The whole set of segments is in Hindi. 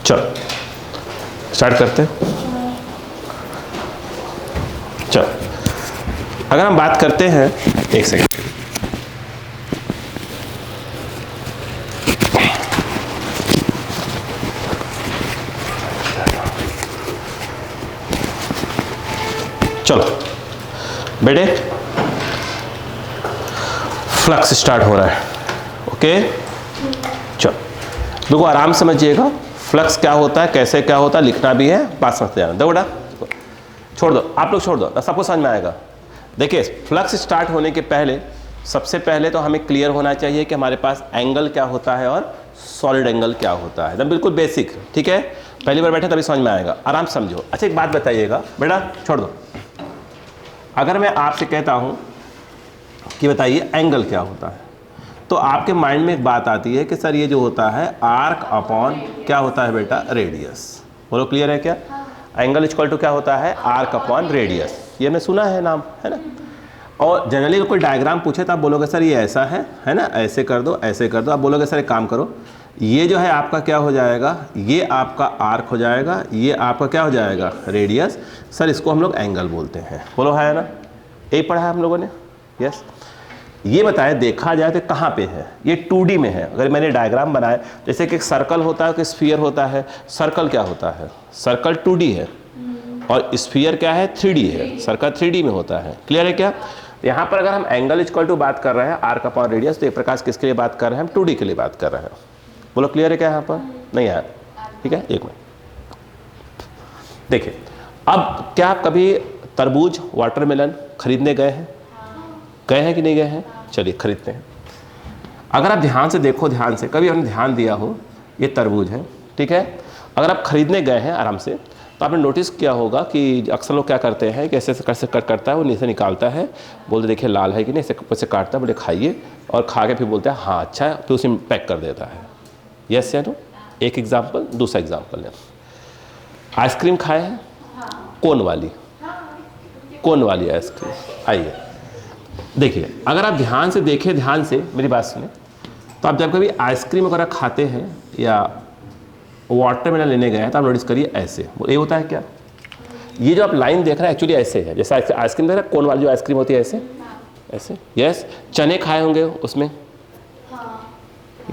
चलो स्टार्ट करते हैं। चलो अगर हम बात करते हैं, एक सेकेंड, चलो बेटे फ्लक्स स्टार्ट हो रहा है। ओके चलो देखो आराम से समझिएगा फ्लक्स क्या होता है, कैसे क्या होता है, लिखना भी है, बात समझते जाना। दो बेटा छोड़ दो, आप लोग छोड़ दो, सबको समझ में आएगा। देखिए फ्लक्स स्टार्ट होने के पहले सबसे पहले तो हमें क्लियर होना चाहिए कि हमारे पास एंगल क्या होता है और सॉलिड एंगल क्या होता है, एकदम बिल्कुल बेसिक। ठीक है, पहली बार बैठे तभी समझ में आएगा, आराम से समझो। अच्छा एक बात बताइएगा बेटा, छोड़ दो, अगर मैं आपसे कहता हूं कि बताइए एंगल क्या होता है, तो आपके माइंड में एक बात आती है कि सर ये जो होता है आर्क अपॉन क्या होता है बेटा, रेडियस। बोलो क्लियर है क्या? एंगल इक्वल टू क्या होता है, आर्क अपॉन रेडियस। ये हमने सुना है नाम, है ना। और जनरली कोई डायग्राम पूछे तो आप बोलोगे सर ये ऐसा है ना, ऐसे कर दो, ऐसे कर दो। आप बोलोगे सर एक काम करो, ये जो है आपका क्या हो जाएगा, ये आपका आर्क हो जाएगा, ये आपका क्या हो जाएगा, रेडियस। सर इसको हम लोग एंगल बोलते हैं। बोलो है ना, यही पढ़ा है हम लोगों ने। यस, ये बताए देखा जाए तो कहाँ पे है, ये 2D में है। अगर मैंने डायग्राम बनाए, जैसे कि एक सर्कल होता है, कि स्फीयर होता है। सर्कल क्या होता है, सर्कल 2D है और स्फीयर क्या है, 3D है। सर्कल 3D में होता है। क्लियर है क्या? यहाँ पर अगर हम एंगल इक्वल टू बात कर रहे हैं आर्क अपॉन रेडियस, तो एक प्रकाश किसके लिए बात कर रहे हैं, हम 2D के लिए बात कर रहे हैं। बोलो क्लियर है क्या? यहाँ पर नहीं आया? ठीक है, एक मिनट देखिए। अब क्या आप कभी तरबूज, वाटरमेलन खरीदने गए हैं? गए हैं कि नहीं गए हैं? चलिए खरीदते हैं। अगर आप ध्यान से देखो, ध्यान से, कभी आपने ध्यान दिया हो, ये तरबूज है, ठीक है। अगर आप खरीदने गए हैं आराम से, तो आपने नोटिस किया होगा कि अक्सर लोग क्या करते हैं कि ऐसे कैसे कट करता है, वो नीचे निकालता है, बोलते देखिए लाल है कि नहीं, ऐसे काटता है, बोले खाइए, और खा के फिर बोलते हैं हाँ अच्छा है, फिर उसे पैक कर देता है। यस या नो? एक एग्जाम्पल। दूसरा एग्जाम्पल है, आइसक्रीम खाए हैं, कोन वाली, कोन वाली आइसक्रीम। आइए देखिए, अगर आप ध्यान से देखें, ध्यान से मेरी बात सुने, तो आप जब कभी आइसक्रीम वगैरह खाते हैं या वाटरमेलन लेने गए हैं, तो आप नोटिस करिए ऐसे ये होता है क्या, ये जो आप लाइन देख रहे हैं एक्चुअली ऐसे है, जैसे आइसक्रीम देख रहे हैं, कोन वाली जो आइसक्रीम होती है ऐसे ऐसे। यस, चने खाए होंगे उसमें।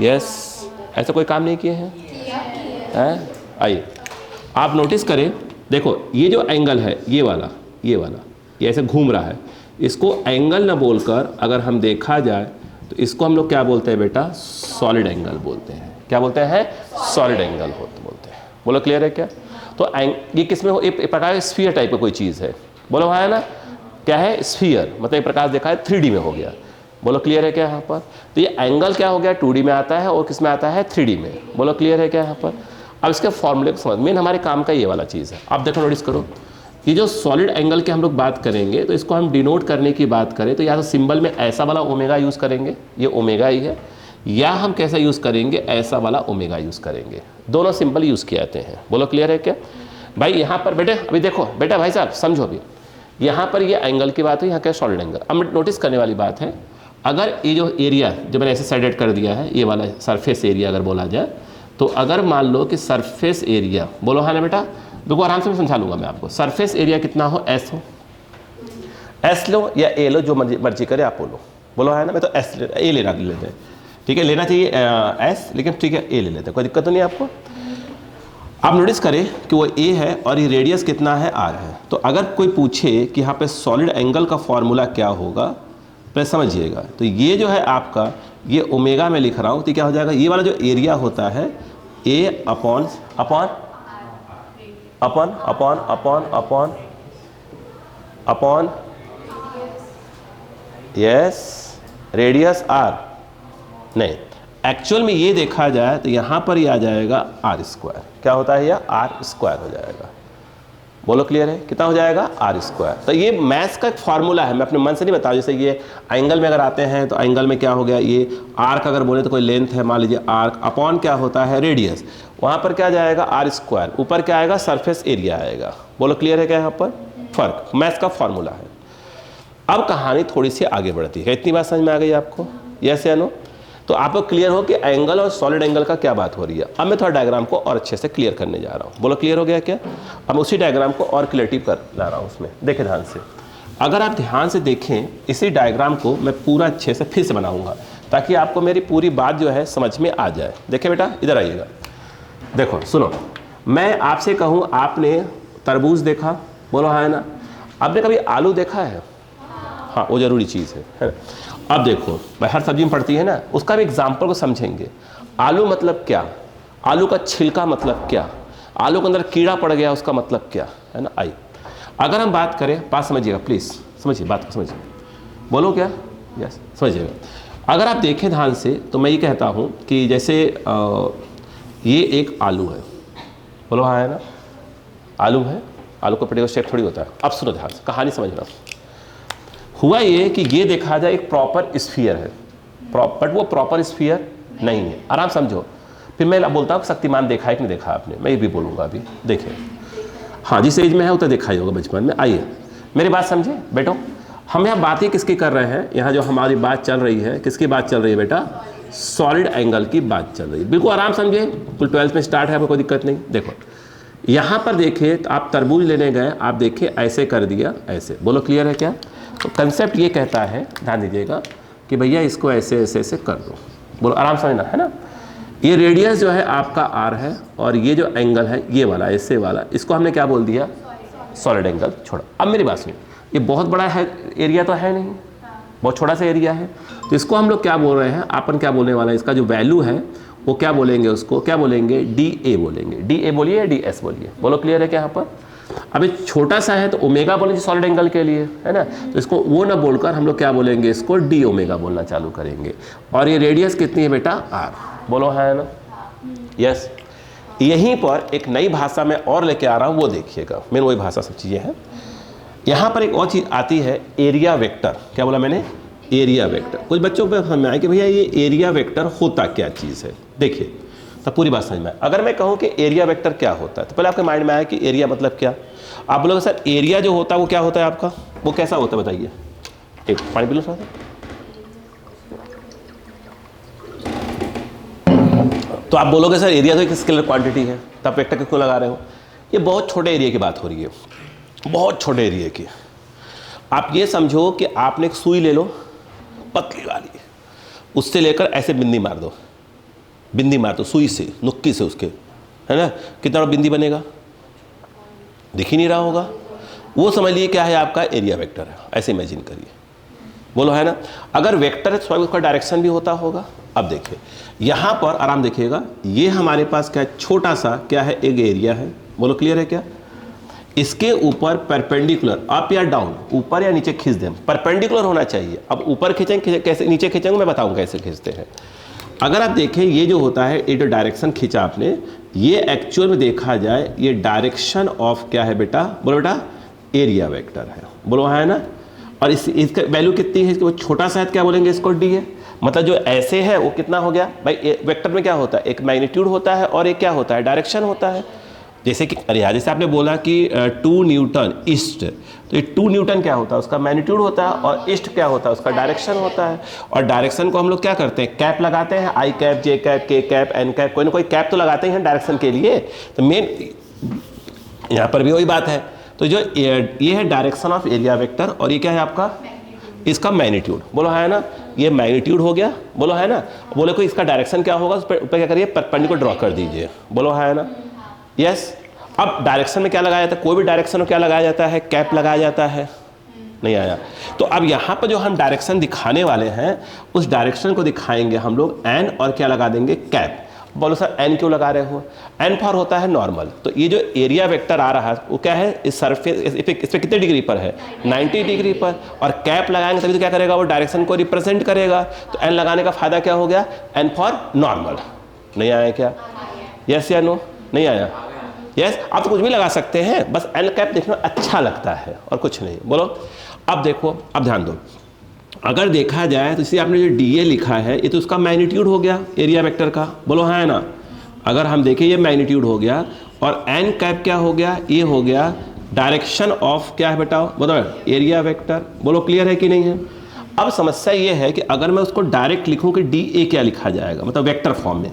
यस, ऐसा कोई काम नहीं किए हैं? आइए आप नोटिस करें, देखो ये जो एंगल है, ये वाला ये ऐसे घूम रहा है, इसको एंगल ना बोलकर अगर हम देखा जाए तो इसको हम लोग क्या बोलते हैं बेटा, सॉलिड एंगल बोलते हैं। क्या बोलते हैं? सॉलिड एंगल बोलते हैं। बोलो क्लियर है क्या? तो ये किसमें हो, एक प्रकार स्फीयर टाइप का कोई चीज़ है। बोलो है ना, क्या है, स्फीयर, मतलब एक प्रकार देखा है 3D में हो गया। बोलो क्लियर है क्या यहाँ पर? तो ये एंगल क्या हो गया, 2D में आता है, और किस में आता है, 3D में। बोलो क्लियर है क्या यहाँ पर? अब इसके फॉर्मूले को समझ, मेन हमारे काम का ये वाला चीज़ है। अब देखो नोटिस करो, ये जो सॉलिड एंगल के हम लोग बात करेंगे, तो इसको हम डिनोट करने की बात करें तो या तो सिंबल में ऐसा वाला ओमेगा यूज़ करेंगे, ये ओमेगा ही है, या हम कैसा यूज़ करेंगे, ऐसा वाला ओमेगा यूज़ करेंगे। दोनों सिंबल यूज़ किए जाते हैं। बोलो क्लियर है क्या भाई? यहाँ पर बेटे अभी देखो, बेटा भाई साहब समझो, अभी यहाँ पर ये एंगल की बात है, यहाँ क्या सॉलिड एंगल। अब नोटिस करने वाली बात है, अगर ये जो एरिया जो मैंने ऐसे साइडेड कर दिया है, ये वाला सरफेस एरिया अगर बोला जाए, तो अगर मान लो कि सरफेस एरिया, बोलो है ना बेटा, देखो आराम से मैं समझा लूँगा मैं आपको। सरफेस एरिया कितना हो, एस हो, एस लो या ए लो, जो मर्जी करे आप बोलो। बोलो है ना, मैं तो एस ए लेते हैं, ठीक है, लेना चाहिए एस, लेकिन ठीक है ए ले लेते हैं, कोई दिक्कत तो नहीं आपको। आप नोटिस करें कि वो ए है और ये रेडियस कितना है, आर है। तो अगर कोई पूछे कि यहाँ पे सॉलिड एंगल का फॉर्मूला क्या होगा, तो समझिएगा, तो ये जो है आपका, ये ओमेगा में लिख रहा हूँ, तो क्या हो जाएगा, ये वाला जो एरिया होता है, a upon upon upon upon upon upon upon yes radius R. नहीं, एक्चुअल में ये देखा जाए तो यहाँ पर ही आ जाएगा आर स्क्वायर। क्या होता है, यह आर स्क्वायर हो जाएगा। बोलो क्लियर है, कितना हो जाएगा, आर स्क्वायर। तो ये मैथ्स का एक फार्मूला है, मैं अपने मन से नहीं बताऊँ। जैसे ये एंगल में अगर आते हैं तो एंगल में क्या हो गया, ये आर्क अगर बोले तो कोई लेंथ है, मान लीजिए आर्क अपॉन क्या होता है, रेडियस, वहाँ पर क्या जाएगा, आर स्क्वायर, ऊपर क्या आएगा, सरफेस एरिया आएगा। बोलो क्लियर है क्या यहाँ पर? फर्क मैथ्स का फॉर्मूला है। अब कहानी थोड़ी सी आगे बढ़ती है। इतनी बात समझ में आ गई आपको? यस या नो? तो आपको क्लियर हो कि एंगल और सॉलिड एंगल का क्या बात हो रही है। अब मैं थोड़ा डायग्राम को और अच्छे से क्लियर करने जा रहा हूँ। बोलो क्लियर हो गया क्या? अब उसी डायग्राम को और क्लियरिटी कर ला रहा हूँ उसमें। देखें ध्यान से, अगर आप ध्यान से देखें इसी डायग्राम को मैं पूरा अच्छे से फिर से बनाऊंगा ताकि आपको मेरी पूरी बात जो है समझ में आ जाए। देखिए बेटा इधर आइएगा, देखो सुनो, मैं आपसे कहूँ आपने तरबूज देखा, बोलो हाँ है ना। आपने कभी आलू देखा है? हाँ वो ज़रूरी चीज़ है ना। अब देखो भाई हर सब्जी में पड़ती है ना, उसका भी एग्जाम्पल को समझेंगे। आलू मतलब क्या, आलू का छिलका मतलब क्या, आलू के अंदर कीड़ा पड़ गया उसका मतलब क्या है ना। आई अगर हम बात करें, बात समझिएगा प्लीज़, समझिए बात को समझिए, बोलो क्या, यस समझिएगा। अगर आप देखें ध्यान से तो मैं ये कहता हूँ कि जैसे ये एक आलू है, बोलो हाँ है ना, आलू है, आलू का पर्टिकुलर शेप थोड़ी होता है। अब सुनो ध्यान से, कहानी समझना। हुआ ये कि ये देखा जाए एक प्रॉपर स्फीयर है, बट वो प्रॉपर स्फीयर नहीं है। आराम समझो, फिर मैं बोलता हूँ शक्तिमान देखा है कि नहीं देखा आपने, मैं ये भी बोलूँगा अभी। देखिए हाँ जिस एज में है उतना देखा ही होगा बचपन में। आइए मेरी बात समझे बेटो, हम यहाँ बात ही किसकी कर रहे हैं, यहाँ जो हमारी बात चल रही है किसकी बात चल रही है बेटा, सॉलिड एंगल की बात चल रही है। बिल्कुल आराम समझे, बिल्कुल 12th में स्टार्ट है, आपको कोई दिक्कत नहीं। देखो यहाँ पर देखिए तो आप तरबूज लेने गए, आप देखिए ऐसे कर दिया ऐसे, बोलो क्लियर है क्या। तो कंसेप्ट ये कहता है, ध्यान दीजिएगा कि भैया इसको ऐसे ऐसे ऐसे कर दो, बोलो आराम समझना है ना। ये रेडियस जो है आपका आर है और ये जो एंगल है ये वाला ऐसे वाला, इसको हमने क्या बोल दिया, सॉलिड एंगल। छोड़ा, अब मेरी बात सुनिए, ये बहुत बड़ा है एरिया तो है नहीं, बहुत छोटा सा एरिया है, तो इसको हम लोग क्या बोल रहे हैं, अपन क्या बोलने वाला है, इसका जो वैल्यू है वो क्या बोलेंगे, उसको क्या बोलेंगे, डी ए बोलेंगे। डी ए बोलिए या डी एस बोलिए, बोलो क्लियर है क्या यहाँ पर। अब ये छोटा सा है तो ओमेगा बोलेंगे सॉलिड एंगल के लिए, है ना। तो इसको वो ना बोलकर हम लोग क्या बोलेंगे, इसको डी ओमेगा बोलना चालू करेंगे। और ये रेडियस कितनी है बेटा, आर, बोलो है ना, यस। यहीं पर एक नई भाषा में और लेके आ रहा हूँ, वो देखिएगा, मेन वही भाषा सब चीज़ें हैं। यहाँ पर एक और चीज़ आती है, एरिया वेक्टर। क्या बोला मैंने, एरिया वेक्टर। कुछ बच्चों को समझ में आया कि भैया ये एरिया वेक्टर होता क्या चीज़ है। देखिए तो पूरी बात समझ में आए। अगर मैं कहूँ कि एरिया वेक्टर क्या होता है तो पहले आपके माइंड में आया कि एरिया मतलब क्या। आप बोलोगे सर एरिया जो होता है वो क्या होता है आपका, वो कैसा होता है बताइए। एक पानी पी लो थोड़ा सा। तो आप बोलोगे सर एरिया तो एक स्केलर क्वांटिटी है, तो आप वेक्टर क्यों लगा रहे हो। ये बहुत छोटे एरिया की बात हो रही है, बहुत छोटे एरिया की। आप ये समझो कि आपने एक सुई ले लो पतली वाली, उससे लेकर ऐसे बिंदी मार दो, बिंदी मार दो सुई से, नुक्की से उसके, है ना, कितना बड़ा बिंदी बनेगा, दिख ही नहीं रहा होगा। वो समझ लिए क्या है, आपका एरिया वेक्टर है। ऐसे इमेजिन करिए, बोलो है ना। अगर वेक्टर है तो उसका डायरेक्शन भी होता होगा। अब देखिए यहाँ पर आराम देखिएगा, ये हमारे पास क्या है, छोटा सा क्या है, एक एरिया है, बोलो क्लियर है क्या। इसके ऊपर परपेंडिकुलर अप या डाउन, ऊपर या नीचे खींच दें, परपेंडिकुलर होना चाहिए। अब ऊपर खींचेंगे कैसे, नीचे खींचेंगे मैं बताऊंगा कैसे खींचते हैं। अगर आप देखें ये जो होता है, ये जो डायरेक्शन खींचा आपने, ये एक्चुअल में देखा जाए ये डायरेक्शन ऑफ क्या है बेटा, बोलो बेटा एरिया वेक्टर है, बोलो है ना। और इसका वैल्यू कितनी है, वो छोटा सा है, क्या बोलेंगे इसको, डी है। मतलब जो ऐसे है वो कितना हो गया भाई, वेक्टर में क्या होता है, एक मैग्नीट्यूड होता है और एक क्या होता है, डायरेक्शन होता है। जैसे कि अरे यार, जैसे आपने बोला कि 2 न्यूटन ईस्ट, तो ये 2 न्यूटन क्या होता है, उसका मैग्नीट्यूड होता है, और ईस्ट क्या होता है, उसका डायरेक्शन होता है। और डायरेक्शन को हम लोग क्या करते हैं, कैप लगाते हैं, आई कैप, जे कैप, के कैप, एन कैप, कोई ना कोई कैप तो लगाते हैं डायरेक्शन के लिए। तो मेन यहाँ पर भी वही बात है। तो जो ये है डायरेक्शन ऑफ एरिया वेक्टर, और ये क्या है आपका, इसका मैग्नीट्यूड, बोलो है ना। ये मैग्नीट्यूड हो गया, बोलो है ना। बोले कोई इसका डायरेक्शन क्या होगा, उस पर क्या करिए, परपेंडिकुलर ड्रॉ कर दीजिए, बोलो है ना, यस। अब डायरेक्शन में क्या लगाया जाता है, कोई भी डायरेक्शन में क्या लगाया जाता है, कैप लगाया जाता है, नहीं आया। तो अब यहाँ पर जो हम डायरेक्शन दिखाने वाले हैं, उस डायरेक्शन को दिखाएंगे हम लोग एन, और क्या लगा देंगे, कैप। बोलो सर एन क्यों लगा रहे हो, एन फॉर होता है नॉर्मल। तो ये जो एरिया वेक्टर आ रहा है वो क्या है, इस सरफेस इस पर कितने डिग्री पर है, 90 डिग्री पर, और कैप लगाएंगे तभी तो क्या करेगा, वो डायरेक्शन को रिप्रेजेंट करेगा। तो एन लगाने का फायदा क्या हो गया, एन फॉर नॉर्मल। नहीं आया क्या, यस या नो, नहीं आया, यस। आप तो कुछ भी लगा सकते हैं, बस एन कैप देखना अच्छा लगता है और कुछ नहीं, बोलो। अब देखो, अब ध्यान दो, अगर देखा जाए तो इसे आपने जो डी ए लिखा है, ये तो उसका मैग्नीट्यूड हो गया एरिया वेक्टर का, बोलो है ना। अगर हम देखें ये मैग्नीट्यूड हो गया, और एन कैप क्या हो गया, ये हो गया डायरेक्शन ऑफ क्या है बेटा, बोलो एरिया वेक्टर, बोलो क्लियर है कि नहीं है। अब समस्या ये है कि अगर मैं उसको डायरेक्ट लिखूं कि डी ए क्या लिखा जाएगा, मतलब वेक्टर फॉर्म में,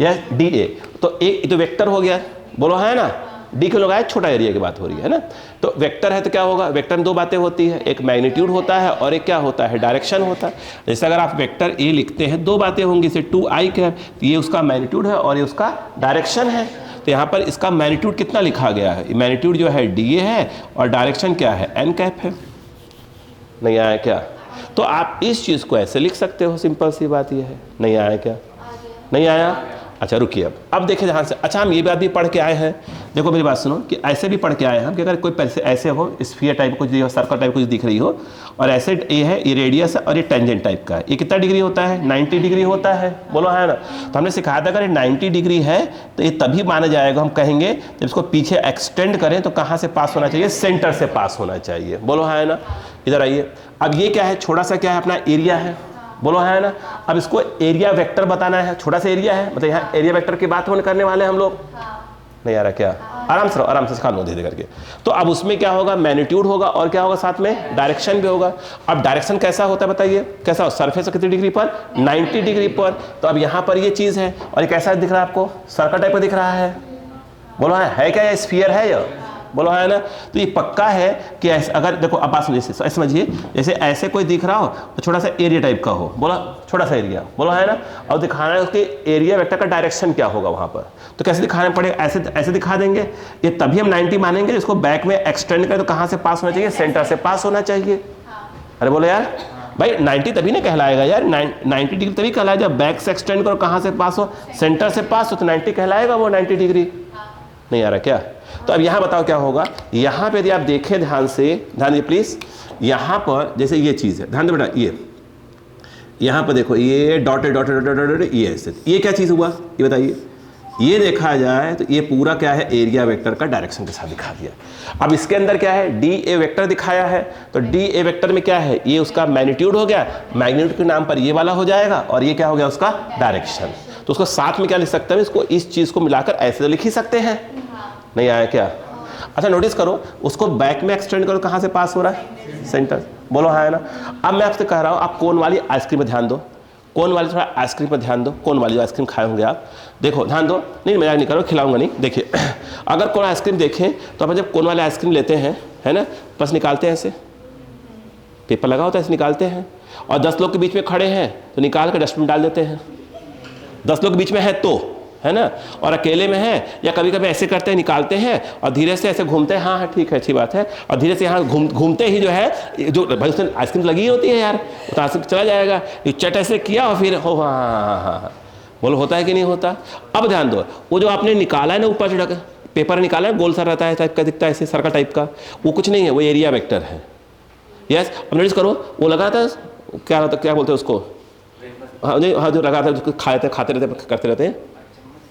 या डी ए, तो ए तो वेक्टर हो गया, बोलो है ना, डी क्यों लगाया, छोटा एरिया की बात हो रही है ना। तो वेक्टर है तो क्या होगा, वेक्टर में दो बातें होती है, एक मैग्नीट्यूड होता है और एक क्या होता है, डायरेक्शन होता है। जैसे अगर आप वेक्टर ए लिखते हैं, दो बातें होंगी, जैसे 2i कैप, तो ये उसका मैग्नीट्यूड है और ये उसका डायरेक्शन है। तो यहाँ पर इसका मैग्नीट्यूड कितना लिखा गया है, मैग्नीट्यूड जो है डी ए है और डायरेक्शन क्या है, एन कैप है। नहीं आया क्या? तो आप इस चीज़ को ऐसे लिख सकते हो, सिंपल सी बात ये है। नहीं आया क्या? नहीं आया? अच्छा रुकिए, अब देखिए ध्यान से। अच्छा हम ये बात भी पढ़ के आए हैं, देखो मेरी बात सुनो, कि ऐसे भी पढ़ के आए हैं हम कि अगर कोई पैसे ऐसे हो, स्फीयर टाइप कुछ सर्कल टाइप कुछ दिख रही हो, और ऐसे ये है, ये रेडियस है और ये टेंजेंट टाइप का है, ये कितना डिग्री होता है, 90 डिग्री होता है, बोलो है ना। तो हमने सिखाया था अगर ये 90 डिग्री है तो ये तभी माना जाएगा, हम कहेंगे जब इसको पीछे एक्सटेंड करें तो कहाँ से पास होना चाहिए, सेंटर से पास होना चाहिए, बोलो है ना। इधर आइए, अब ये क्या है, छोटा सा क्या है, अपना एरिया है, बोलो है ना। अब इसको एरिया वेक्टर बताना है, छोटा सा एरिया है, मतलब यहाँ एरिया वेक्टर की बात करने वाले हैं हम लोग। नहीं आ रहा क्या? आराम से रहो, आराम से सिखा लो धीरे करके। तो अब उसमें क्या होगा, मैग्नीट्यूड होगा और क्या होगा साथ में, डायरेक्शन भी होगा। अब डायरेक्शन कैसा होता है बताइए, कैसा हो, सरफेस कितनी डिग्री पर, 90 डिग्री पर। तो अब यहाँ पर ये चीज़ है और ये कैसा दिख रहा है आपको, सर्कल टाइप का दिख रहा है, बोलो है क्या, ये स्फीयर है या, बोलो है ना। तो ये पक्का है कि ऐसे, अगर देखो अब बात समझिए, जैसे ऐसे कोई दिख रहा हो तो छोटा सा एरिया टाइप का हो, बोला छोटा सा एरिया, बोलो है ना, और दिखाना है उसके एरिया वेक्टर का डायरेक्शन क्या होगा वहाँ पर। तो कैसे दिखाना पड़ेगा, ऐसे ऐसे दिखा देंगे, ये तभी हम 90 मानेंगे, जिसको बैक में एक्सटेंड करें तो कहाँ से पास होना चाहिए, सेंटर से पास होना चाहिए। अरे बोलो यार भाई 90 तभी ना कहलाएगा यार, 90 डिग्री तभी कहलाएगा जब बैक से एक्सटेंड करो, कहाँ से पास हो, सेंटर से पास हो, तो 90 कहलाएगा वो 90 डिग्री। नहीं आ रहा क्या? तो अब यहाँ बताओ क्या होगा, यहाँ पे यदि आप देखें ध्यान से, ध्यान दीजिए प्लीज, यहाँ पर जैसे ये चीज़ है, ध्यान दो बेटा, ये यहाँ पर देखो, ये डॉटेड डॉटेड डॉटेड, ये ऐसे, ये क्या चीज़ हुआ ये बताइए। ये देखा जाए तो ये पूरा क्या है, एरिया वेक्टर का डायरेक्शन के साथ दिखा दिया। अब इसके अंदर क्या है, डी ए वेक्टर दिखाया है, तो डी ए वेक्टर में क्या है, ये उसका मैग्नीट्यूड हो गया, मैग्नीट्यूड के नाम पर ये वाला हो जाएगा, और ये क्या हो गया उसका डायरेक्शन। तो उसको साथ में क्या लिख सकते हैं, इसको इस चीज़ को मिलाकर ऐसे तो लिख ही सकते हैं। नहीं आया क्या? अच्छा नोटिस करो, उसको बैक में एक्सटेंड करो, कहाँ से पास हो रहा है, सेंटर, बोलो है ना। अब मैं आपसे कह रहा हूँ, आप कोन वाली आइसक्रीम में ध्यान दो, कोन वाली थोड़ा आइसक्रीम पर ध्यान दो, कोन वाली जो आइसक्रीम खाए होंगे आप, देखो ध्यान दो, नहीं मजाक नहीं करो, खिलाऊंगा नहीं। देखिए अगर कोन आइसक्रीम देखें तो अपन जब कोन वाले आइसक्रीम लेते हैं, है ना, बस निकालते हैं ऐसे, पेपर लगा होता है ऐसे निकालते हैं, और 10 लोग के बीच में खड़े हैं तो निकाल कर डस्टबिन डाल देते हैं, 10 लोग के बीच में है तो, है ना, और अकेले में है या कभी कभी ऐसे करते हैं, निकालते हैं और धीरे से ऐसे घूमते हैं, हाँ हाँ ठीक है अच्छी बात है, और धीरे से यहाँ घूमते ही जो है, जो भाई उसमें आइसक्रीम लगी होती है यार, तो आइसक्रीम चला जाएगा, ये चट ऐसे किया और फिर हो, हाँ हाँ हाँ हाँ, बोलो होता है कि नहीं होता। अब ध्यान दो, वो जो आपने निकाला है ना ऊपर चढ़ा कर, पेपर निकाला है, गोल सा रहता है टाइप का, दिखता है ऐसे सर्कल टाइप का, वो कुछ नहीं है, वो एरिया वेक्टर है। यस, अब नोटिस करो, वो लगा था, क्या होता, क्या बोलते हैं उसको, हाँ जो लगा था, खाते रहते करते रहते हैं,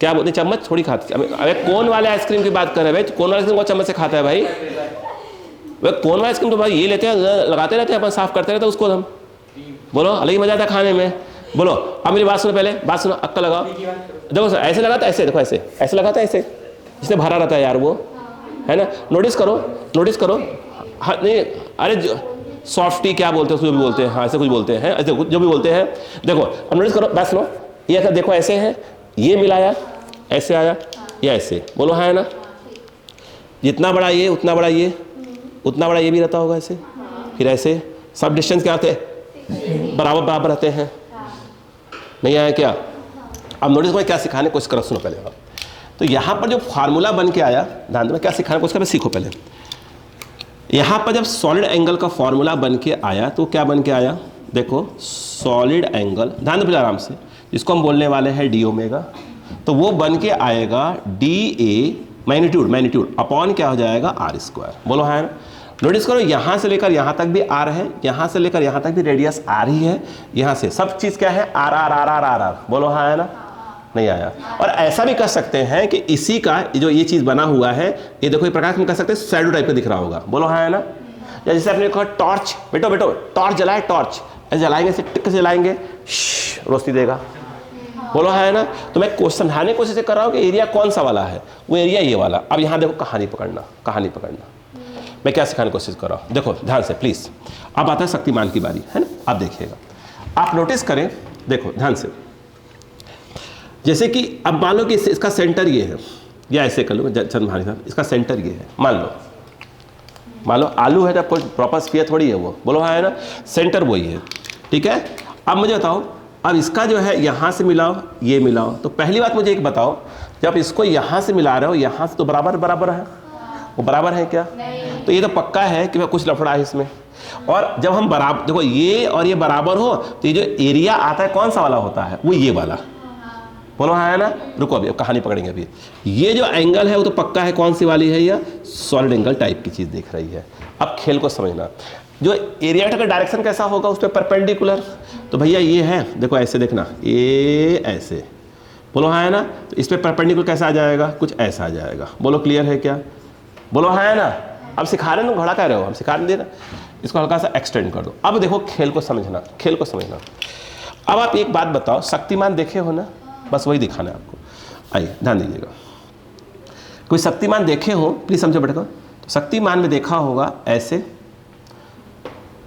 क्या बोलते हैं, चम्मच थोड़ी खाते। अरे कौन वाले आइसक्रीम की बात कर रहे हैं भाई, कौन वाले आइसक्रीम को चम्मच से खाता है भाई, वह कौन वाला आइसक्रीम तो भाई ये लेते हैं, लगाते रहते हैं, अपन साफ करते रहते हैं उसको हम, बोलो अलग ही मजा आता खाने में। बोलो अब मेरी बात सुनो, पहले बात सुनो, अक्का लगाओ, देखो सर ऐसे लगाता है, ऐसे देखो, ऐसे ऐसे लगाता है, ऐसे जिससे भरा रहता है यार वो, है ना, नोटिस करो, नोटिस करो, हाँ नहीं, अरे सॉफ्टी क्या बोलते हैं उसको, जो भी बोलते हैं, हाँ ऐसे कुछ बोलते हैं, ऐसे जो भी बोलते हैं। देखो अब नोटिस करो, बात सुनो, ये ऐसा देखो, ऐसे है, ये मिलाया, ऐसे आया, या ऐसे, बोलो है ना, जितना बड़ा ये उतना बड़ा ये, उतना बड़ा ये भी रहता होगा ऐसे, फिर ऐसे, सब डिस्टेंस क्या आते हैं, बराबर बराबर रहते हैं। नहीं आया क्या? अब नोटिस को क्या सिखाने की कोशिश करो, सुनो पहले आप। तो यहाँ पर जो फार्मूला बन के आया, ध्यान दो, क्या सिखाने की कोशिश करो, सीखो पहले। यहाँ पर जब सॉलिड एंगल का फॉर्मूला बन के आया तो क्या बन के आया, देखो सॉलिड एंगल, ध्यान दो आराम से, जिसको हम बोलने वाले हैं डी ओमेगा, तो वो बन के आएगा डी ए मैग्नीट्यूड अपॉन क्या हो जाएगा, आर स्क्वायर, बोलो है ना। नोटिस करो, यहाँ से लेकर यहाँ तक भी आर है, यहाँ से लेकर यहाँ तक भी रेडियस आर ही है, यहाँ से सब चीज़ क्या है, R R R R R R, बोलो हाँ है ना। नहीं आया। और ऐसा भी कर सकते हैं कि इसी का जो ये चीज़ बना हुआ है, ये देखो ये प्रकाश में कर सकते हैं, शैडो टाइप का दिख रहा होगा, बोलो हाँ है ना। या जैसे आपने कहा टॉर्च, बेटो बेटो टॉर्च जलाए, टॉर्च ऐसे जलाएंगे, ऐसे टिक से जलाएंगे, रोशनी देगा, बोलो है ना। तो मैं समझाने की कोशिश कर रहा हूँ कि एरिया कौन सा वाला है, वो एरिया ये वाला। अब यहाँ देखो कहानी पकड़ना, कहानी पकड़ना, मैं क्या सिखाने की कोशिश कर रहा हूँ, देखो ध्यान से प्लीज़। अब आता है शक्तिमान की बारी, है ना। आप देखिएगा, आप नोटिस करें, देखो ध्यान से। जैसे कि अब मान लो कि इसका सेंटर ये है, या ऐसे कर लो चंद भाई साहब, इसका सेंटर ये है, मान लो आलू है तो कोई प्रॉपर स्फीयर थोड़ी है वो, बोलो हाँ है ना, सेंटर वही है, ठीक है। अब मुझे बताओ, अब इसका जो है यहाँ से मिलाओ, ये मिलाओ, तो पहली बात मुझे एक बताओ, जब इसको यहाँ से मिला रहे हो, यहाँ से तो बराबर बराबर है, वो बराबर है क्या? तो ये तो पक्का है कि कुछ लफड़ा है इसमें। और जब हम बराबर, देखो ये और ये बराबर हो तो ये जो एरिया आता है कौन सा वाला होता है, वो ये वाला, बोलो हाँ है ना। रुको अभी कहानी पकड़ेंगे। अभी ये जो एंगल है वो तो पक्का है, कौन सी वाली है, या सॉलिड एंगल टाइप की चीज़ दिख रही है। अब खेल को समझना, जो एरिया का डायरेक्शन कैसा होगा उस पर परपेंडिकुलर, तो भैया ये है, देखो ऐसे देखना, ये ऐसे, बोलो हाँ है ना। तो इस पर परपेंडिकुलर कैसा आ जाएगा, कुछ ऐसा आ जाएगा। बोलो क्लियर है क्या, बोलो हाँ है ना। अब सिखा रहे हैं, घोड़ा कह रहे हो, हम सिखा नहीं दे ना, इसको हल्का सा एक्सटेंड कर दो। अब देखो खेल को समझना, खेल को समझना। अब आप एक बात बताओ, शक्तिमान देखे हो ना, बस वही दिखाना है आपको। आइए ध्यान दीजिएगा, कोई शक्तिमान देखे हो, प्लीज समझो बेटा। तो शक्तिमान में देखा होगा ऐसे,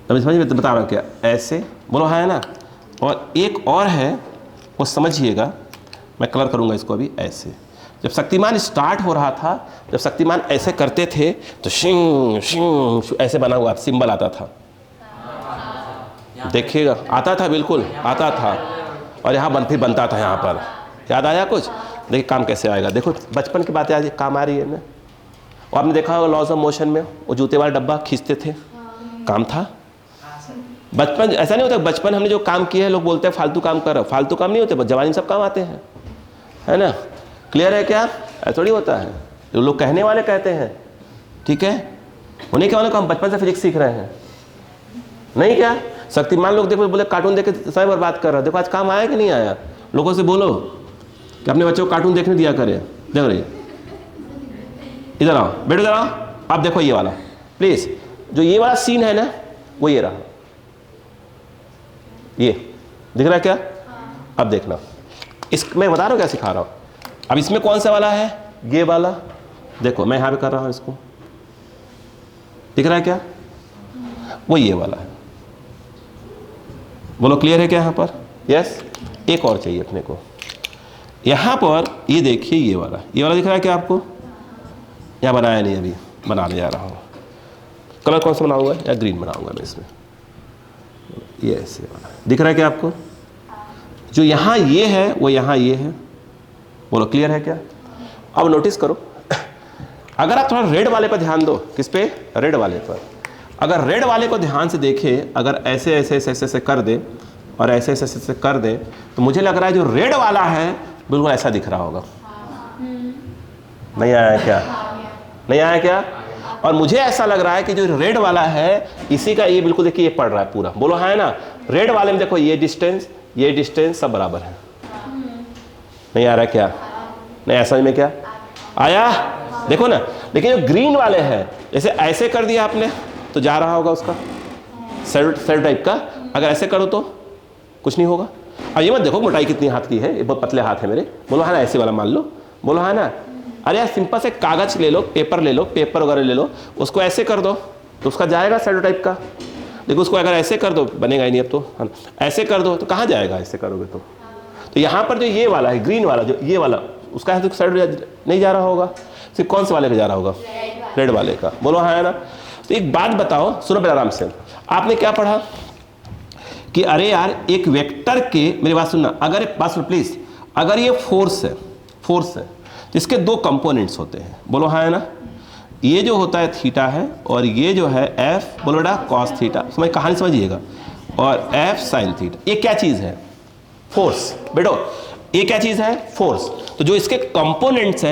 समझ बता रहा हूँ क्या, ऐसे, बोलो हाँ है ना। और एक और है, वो समझिएगा, मैं कलर करूँगा इसको अभी, ऐसे। जब शक्तिमान स्टार्ट हो रहा था, जब शक्तिमान ऐसे करते थे तो शिंग शिंग ऐसे बना हुआ सिंबल आता था, देखिएगा, आता था, बिल्कुल आता था। और यहाँ फिर बनता था, यहाँ पर याद आया कुछ। देखिए काम कैसे आएगा, देखो बचपन की बातें आज काम आ रही है ना। और आपने देखा होगा लॉज ऑफ मोशन में वो जूते वाला डब्बा खींचते थे, काम था। बचपन ऐसा नहीं होता, बचपन हमने जो काम किए हैं, लोग बोलते हैं फालतू काम कर रहे हो, फालतू काम नहीं होते, जवानी सब काम आते हैं, है ना। क्लियर है क्या, ऐसा थोड़ी होता है, जो लोग कहने वाले कहते हैं, ठीक है। उन्हीं के वालों को हम बचपन से फिजिक्स सीख रहे हैं, नहीं क्या। शक्तिमान लोग देखो, बोले कार्टून देख के समय बर्बाद कर रहे हो, देखो आज काम आया कि नहीं आया। लोगों से बोलो कि अपने बच्चों को कार्टून देखने दिया करे। देख रही, इधर आओ बेटो, इधर आओ। अब देखो ये वाला, प्लीज, जो ये वाला सीन है ना, वो ये रहा, ये दिख रहा है क्या। अब देखना, इस मैं बता रहा हूँ क्या सिखा रहा हूँ। अब इसमें कौन सा वाला है, ये वाला, देखो मैं यहाँ पे कर रहा हूँ इसको, दिख रहा है क्या, वो ये वाला है। बोलो क्लियर है क्या यहाँ पर, यस। एक और चाहिए अपने को, यहाँ पर ये देखिए, ये वाला दिख रहा है क्या आपको, यहाँ बनाया नहीं, अभी बनाने जा रहा हूँ। कलर कौन सा बनाऊंगा, या ग्रीन बनाऊंगा मैं इसमें, ये ऐसे वाला दिख रहा है क्या आपको। जो यहाँ ये है वो यहाँ ये है, बोलो क्लियर है क्या। अब नोटिस करो, अगर आप थोड़ा रेड वाले पर ध्यान दो, किस पे, रेड वाले पर। अगर रेड वाले को ध्यान से देखें, अगर ऐसे ऐसे ऐसे ऐसे ऐसे कर दे और ऐसे ऐसे ऐसे कर दे, तो मुझे लग रहा है जो रेड वाला है बिल्कुल ऐसा दिख रहा होगा। नहीं आया क्या, नहीं आया क्या। और मुझे ऐसा लग रहा है कि जो रेड वाला है, इसी का ये बिल्कुल देखिए, ये पड़ रहा है पूरा, बोलो हाँ है ना। रेड वाले में देखो ये डिस्टेंस सब बराबर है। नहीं आ रहा क्या, नहीं ऐसा में क्या आया, देखो ना। लेकिन जो ग्रीन वाले हैं, जैसे ऐसे कर दिया आपने तो जा रहा होगा उसका सेल टाइप का, अगर ऐसे करो तो कुछ नहीं होगा। अब ये मत देखो मोटाई कितनी हाथ की है, ये बहुत पतले हाथ है मेरे, बोलो हाँ ना, ऐसे वाला मान लो, बोलो हाँ ना। अरे यार सिंपल से कागज ले लो, पेपर वगैरह ले लो, उसको ऐसे कर दो तो उसका जाएगा सेल टाइप का। देखो उसको अगर ऐसे कर दो, बनेगा ही नहीं अब तो, हाँ ऐसे कर दो तो कहाँ जाएगा, ऐसे करोगे तो यहाँ पर जो ये वाला है, ग्रीन वाला, जो ये वाला, उसका है तो साइड नहीं जा रहा होगा, सिर्फ कौन से वाले का जा रहा होगा, रेड वाले का, बोलो हाँ है ना। तो एक बात बताओ, सुनो पहले आराम से, आपने क्या पढ़ा कि अरे यार एक वेक्टर के, मेरी बात सुनना, अगर बात सुन प्लीज, अगर ये फोर्स है तो इसके दो कंपोनेंट्स होते हैं, बोलो हाँ है ना। ये जो होता है थीटा है, और ये जो है एफ, बोलो बेटा कॉस थीटा, समझ कहानी समझिएगा, और एफ साइन थीटा। ये क्या चीज है, फोर्स, बेटो ये क्या चीज है, फोर्स। तो जो इसके कंपोनेंट्स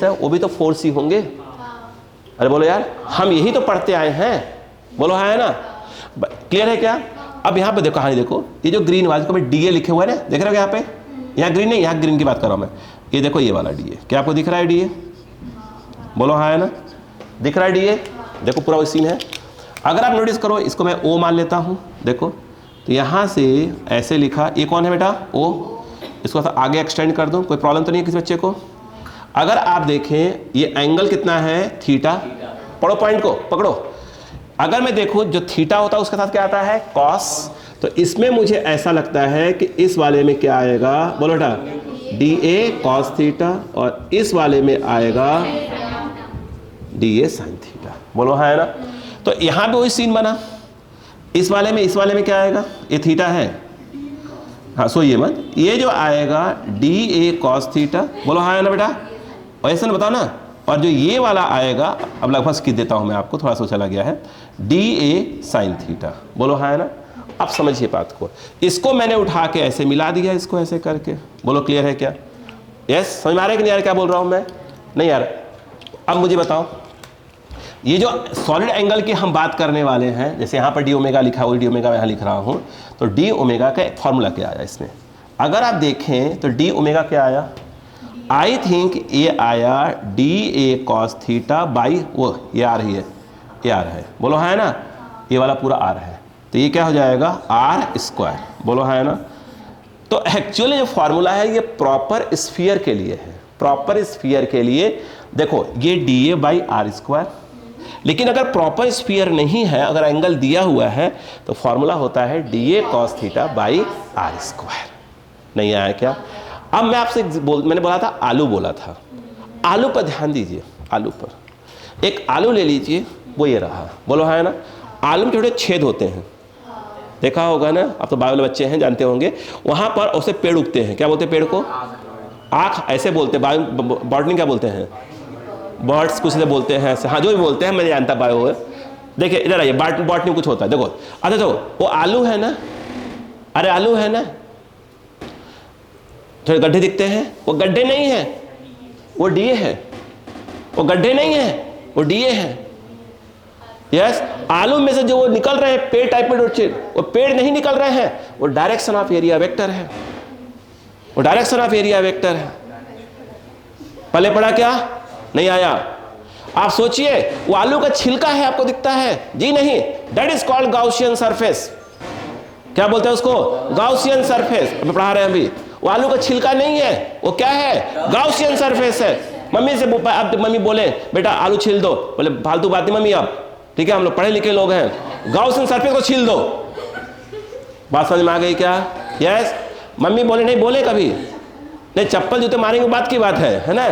हैं, वो भी तो फोर्स ही होंगे। अरे बोलो यार, हम यही तो पढ़ते आए हैं, बोलो हाँ है ना। क्लियर है क्या। अब यहाँ पे देखो कहानी, देखो ये जो ग्रीन वाला, को डीए लिखे हुए है ना, देख रहे हो यहाँ पे, यहाँ ग्रीन नहीं, यहाँ ग्रीन की बात कर रहा हूँ मैं। ये देखो ये वाला डीए, क्या आपको दिख रहा है डीए, बोलो हाँ है ना, दिख रहा है डीए, देखो पूरा वही सीन है। अगर आप नोटिस करो, इसको मैं ओ मान लेता हूँ, देखो तो यहाँ से ऐसे लिखा, ये कौन है बेटा, ओ, इसको आगे एक्सटेंड कर दो, कोई प्रॉब्लम तो नहीं है किसी बच्चे को। अगर आप देखें ये एंगल कितना है, थीटा, पढ़ो पॉइंट को, पकड़ो। अगर मैं देखूं जो थीटा होता है उसके साथ क्या आता है, कॉस। तो इसमें मुझे ऐसा लगता है कि इस वाले में क्या आएगा, बोलो बेटा, डी ए कॉस थीटा, और इस वाले में आएगा डी ए साइन थीटा। बोलो हाँ है ना। तो यहां पे वही सीन बना। इस वाले में क्या आएगा, ये थीटा है, हाँ सोइए मत, ये जो आएगा डी ए कॉस थीटा। बोलो हाँ है ना बेटा, और ऐसा ना बताओ ना। और जो ये वाला आएगा, अब लगभग स्किप देता हूं मैं आपको, थोड़ा सा चला गया है, डी ए साइन थीटा। बोलो हाँ है ना। अब समझिए बात को, इसको मैंने उठा के ऐसे मिला दिया, इसको ऐसे करके। बोलो क्लियर है क्या? यस, समझ में आ रहा है कि नहीं आ रहा क्या बोल रहा हूं मैं? नहीं आ रहा। अब मुझे बताओ, ये जो सॉलिड एंगल की हम बात करने वाले हैं, जैसे यहाँ पर डी ओमेगा लिखा हुआ, डी ओमेगा यहाँ लिख रहा हूँ, तो डी ओमेगा का एक फॉर्मूला क्या आया इसमें, अगर आप देखें तो डी ओमेगा क्या आया, आई थिंक ये आया D A cos theta by वो ये आ रही है, ये आ रहा है। बोलो हाँ है ना, ये वाला पूरा आर है, तो ये क्या हो जाएगा, आर स्क्वायर। बोलो हाँ है ना। तो एक्चुअली जो फॉर्मूला है ये प्रॉपर स्फीयर के लिए है, प्रॉपर स्फीयर के लिए। देखो ये D A by R square, लेकिन अगर प्रॉपर स्फीयर नहीं है, अगर एंगल दिया हुआ है, तो फॉर्मूला होता है D A cos theta by R square. नहीं आया क्या? अब मैं आपसे मैंने बोला था आलू, बोला था आलू पर ध्यान दीजिए। आलू पर एक आलू ले लीजिए, वो ये रहा। बोलो हाँ है ना। आलू में छोटे छेद होते हैं, देखा होगा ना, आप तो बायो वाले बच्चे हैं, जानते होंगे। वहां पर उसे पेड़ उगते हैं, क्या बोलते हैं पेड़ को, आँख ऐसे बोलते हैं, बॉटनी क्या बोलते हैं, बर्ड्स कुछ से बोलते हैं ऐसे, हाँ जो भी बोलते हैं, मैं जानता बायो है। देखिए इधर आइए, बॉटनी कुछ होता है, देखो। अच्छा तो वो आलू है ना, अरे आलू है ना, थोड़े गड्ढे दिखते हैं, वो गड्ढे नहीं है, वो डीए है। वो गड्ढे नहीं है, वो डीए है। यस, आलू में से जो वो निकल रहे हैं पेड़ टाइप में, वो पेड़ नहीं निकल रहे हैं, वो डायरेक्शन ऑफ एरिया वेक्टर है, वो डायरेक्शन ऑफ एरिया वेक्टर है। पहले पढ़ा क्या? नहीं आया। आप सोचिए, वो आलू का छिलका है, आपको दिखता है? जी नहीं, that is called Gaussian surface. क्या बोलते हैं उसको, गाउसियन सरफेस। अभी पढ़ा रहे हैं अभी। वो आलू का छिलका नहीं है, वो क्या है, गाउसियन सरफेस है। मम्मी से अब मम्मी बोले बेटा आलू छील दो, बोले फालतू बात नहीं मम्मी, आप ठीक है, हम लोग पढ़े लिखे लोग हैं, गाउसियन सरफेस को छील दो। बात समझ में आ गई क्या? यस। मम्मी बोले नहीं, बोले कभी नहीं, चप्पल जूते मारेंगे बात की बात है ना।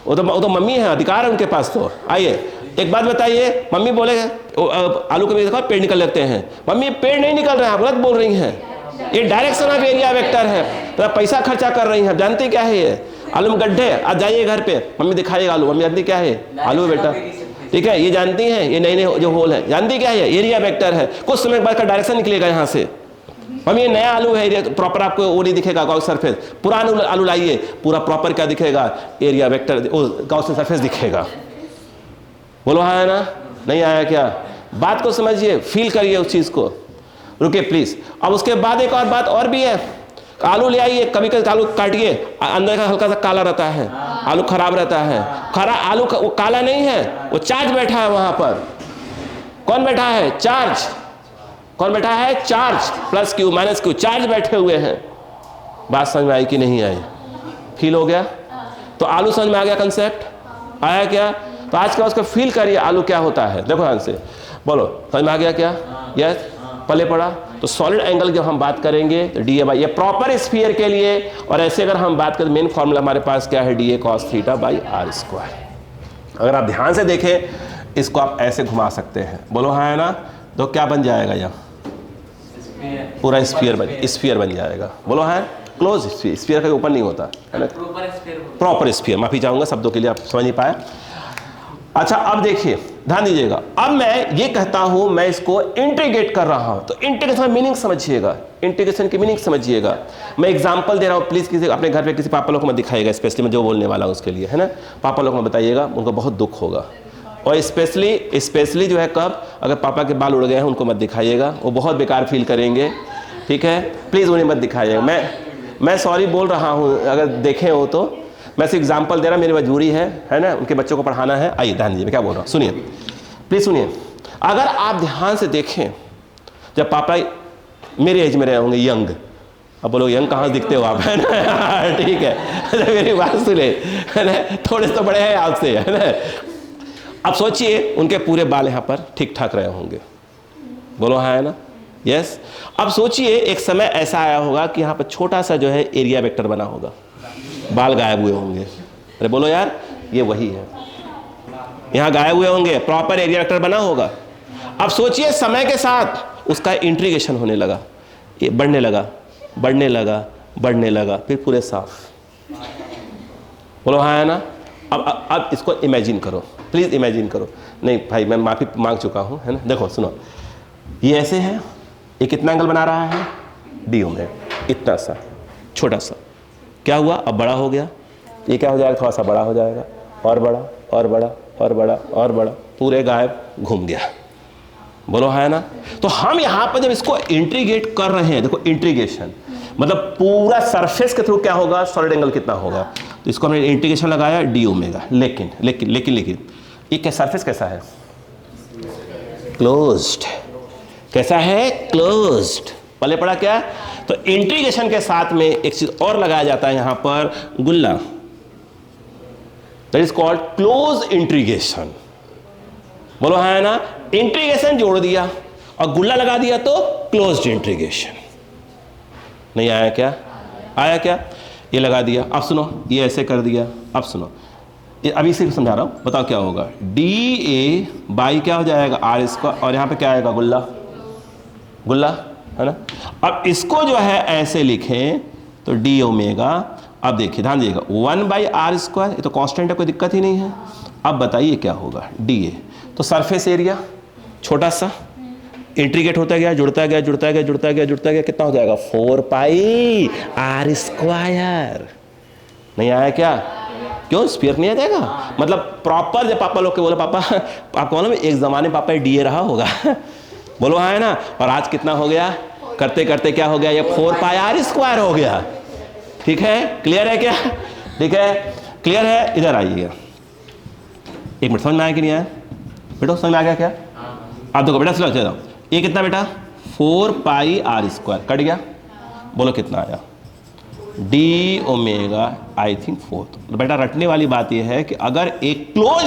वो तो मम्मी है, अधिकार है उनके पास। तो आइए एक बात बताइए, मम्मी बोले आलू के देखो पेड़ निकल लगते हैं, मम्मी पेड़ नहीं निकल रहे हैं, आप गलत बोल रही हैं, ये डायरेक्शन ऑफ एरिया वेक्टर है। तो पैसा खर्चा कर रही हैं, जानती क्या है ये, आलू में गड्ढे। आज जाइए घर पे, मम्मी दिखाइएगा आलू, मम्मी जानती क्या है, आलू बेटा, ठीक है, ये जानती हैं, ये नए नए जो होल है, जानती क्या है, एरिया वेक्टर है। कुछ समय बाद का डायरेक्शन निकलेगा यहाँ से। मम्मी ये नया आलू है, प्रॉपर आपको वो नहीं दिखेगा गाउस सरफेस, पुराना आलू लाइए, पूरा प्रॉपर क्या दिखेगा, एरिया वेक्टर, गाउस सरफेस दिखेगा। बोलो हाँ है ना। नहीं आया क्या? बात को समझिए, फील करिए उस चीज को। रुकिए प्लीज। अब उसके बाद एक और बात और भी है, आलू ले आइए, कभी कभी आलू काटिए, अंदर का हल्का सा काला रहता है, आलू खराब रहता है। आलू वो काला नहीं है, वो चार्ज बैठा है वहां पर। कौन बैठा है? चार्ज। कौन बैठा है? Charge, plus Q minus Q, charge बैठे हुए हैं। बात समझ में आई कि नहीं आई? फील हो गया? तो आलू समझ में आ गया, कंसेप्ट आया क्या? तो आज के बाद उसको फील करिए, आलू क्या होता है। देखो ध्यान से बोलो, समझ में आ गया क्या? यस, पहले पढ़ा। तो सॉलिड एंगल जब हम बात करेंगे तो डी ए बाई, ये प्रॉपर स्फीयर के लिए। और ऐसे अगर हम बात करें, मेन फॉर्मूला हमारे पास क्या है, D A cos theta by R square. अगर आप ध्यान से देखें, इसको आप ऐसे घुमा सकते हैं। बोलो हाँ है ना। तो क्या बन जाएगा, यहाँ पूरा स्फीयर बन जाएगा। बोलो हाँ, क्लोज स्फीयर का ऊपर नहीं होता है ना, प्रॉपर स्फीयर। माफी चाहूंगा शब्दों के लिए, आप समझ नहीं पाए। अच्छा अब देखिए, ध्यान दीजिएगा। अब मैं ये कहता हूं, मैं इसको इंटीग्रेट कर रहा हूं, तो इंटीग्रेशन मीनिंग समझिएगा, इंटीग्रेशन की मीनिंग समझिएगा। मैं एग्जांपल दे रहा हूं, प्लीज किसी अपने घर पे किसी पापा लोग को मत दिखाइएगा, स्पेशली मैं जो बोलने वाला हूं उसके लिए, है ना। पापा लोग को बताइएगा, उनको बहुत दुख होगा। और स्पेशली जो है, कब अगर पापा के बाल उड़ गए हैं उनको मत दिखाइएगा, वो बहुत बेकार फील करेंगे, ठीक है। प्लीज़ उन्हें मत दिखाइएगा। मैं सॉरी बोल रहा हूँ अगर देखें हो तो, मैं सिर्फ एग्जांपल दे रहा, मेरी मजबूरी है ना, उनके बच्चों को पढ़ाना है। आइए ध्यान दीजिए, मैं क्या बोल रहा हूँ, सुनिए प्लीज़ सुनिए। अगर आप ध्यान से देखें, जब पापा मेरे एज में रहे होंगे, यंग, अब बोलो यंग कहाँ दिखते हो आप, है ना, ठीक है, मेरी बात सुने, है ना, थोड़े तो बड़े हैं आपसे, है ना। अब सोचिए उनके पूरे बाल यहाँ पर ठीक ठाक रहे होंगे, बोलो हाँ है ना, यस। अब सोचिए एक समय ऐसा आया होगा कि यहाँ पर छोटा सा जो है एरिया वेक्टर बना होगा, बाल गायब हुए होंगे। अरे बोलो यार, ये वही है, यहाँ गायब हुए होंगे, प्रॉपर एरिया वेक्टर बना होगा। अब सोचिए समय के साथ उसका इंटीग्रेशन होने लगा, ये बढ़ने लगा बढ़ने लगा बढ़ने लगा, फिर पूरे साफ, बोलो हाँ है ना। अब इसको इमेजिन करो, प्लीज इमेजिन करो। नहीं भाई मैं माफी मांग चुका हूँ, है ना। देखो सुनो, ये ऐसे है, ये कितना एंगल बना रहा है, डी ओमेगा, इतना सा छोटा सा, क्या हुआ अब बड़ा हो गया, ये क्या हो जाएगा, थोड़ा सा बड़ा हो जाएगा, और बड़ा और बड़ा और बड़ा और बड़ा, पूरे गायब, घूम गया, बोलो है ना। तो हम यहाँ पर जब इसको इंटीग्रेट कर रहे हैं, देखो इंटीग्रेशन मतलब पूरा सरफेस के थ्रू क्या होगा, सॉलिड एंगल कितना होगा, तो इसको हमने इंटीग्रेशन लगाया डी ओमेगा। लेकिन लेकिन लेकिन लेकिन ये सरफेस कैसा है, क्लोज्ड, कैसा है, क्लोज्ड, पहले पढ़ा क्या। तो इंटीग्रेशन के साथ में एक चीज और लगाया जाता है यहाँ पर, गुल्ला, that is called close integration, बोलो है ना। इंटीग्रेशन जोड़ दिया और गुल्ला लगा दिया तो क्लोज्ड इंटीग्रेशन। नहीं आया क्या, आया क्या, ये लगा दिया। अब सुनो, ये ऐसे कर दिया, अब सुनो, ये अभी इसी को समझा रहा हूं, बताओ क्या होगा, डी ए बाई क्या हो जाएगा, आर इसका, और यहाँ पे क्या आएगा, गुल्ला, गुल्ला है ना। अब इसको जो है ऐसे लिखें तो डी ओमेगा, अब देखिए ध्यान दीजिएगा, 1/r², ये तो कांस्टेंट है, कोई दिक्कत ही नहीं है। अब बताइए क्या होगा, डी ए, तो सरफेस एरिया छोटा सा इंटीग्रेट होता गया, जुड़ता गया जुड़ता गया जुड़ता गया जुड़ता गया, कितना हो जाएगा, 4πr²। नहीं आया क्या, क्यों, स्फीयर नहीं आ जाएगा, मतलब प्रॉपर। जब पापा लोग के बोले, पापा आपको मालूम है एक जमाने पापा डी ए रहा होगा बोलो हाँ है ना, और आज कितना हो गया, करते करते क्या हो गया, ये 4πr² हो गया। ठीक है, क्लियर है क्या, ठीक है, क्लियर है। इधर आइएगा, एक मिनट, समझ में आया कि नहीं आया बेटा, समझ में आ गया क्या। आप देखो बेटा, चलो चलो, ये कितना बेटा, 4πr², कट गया, बोलो कितना आया, डी ओमेगा, आई थिंक 4। तो बेटा रटने वाली बात यह है कि अगर एक क्लोज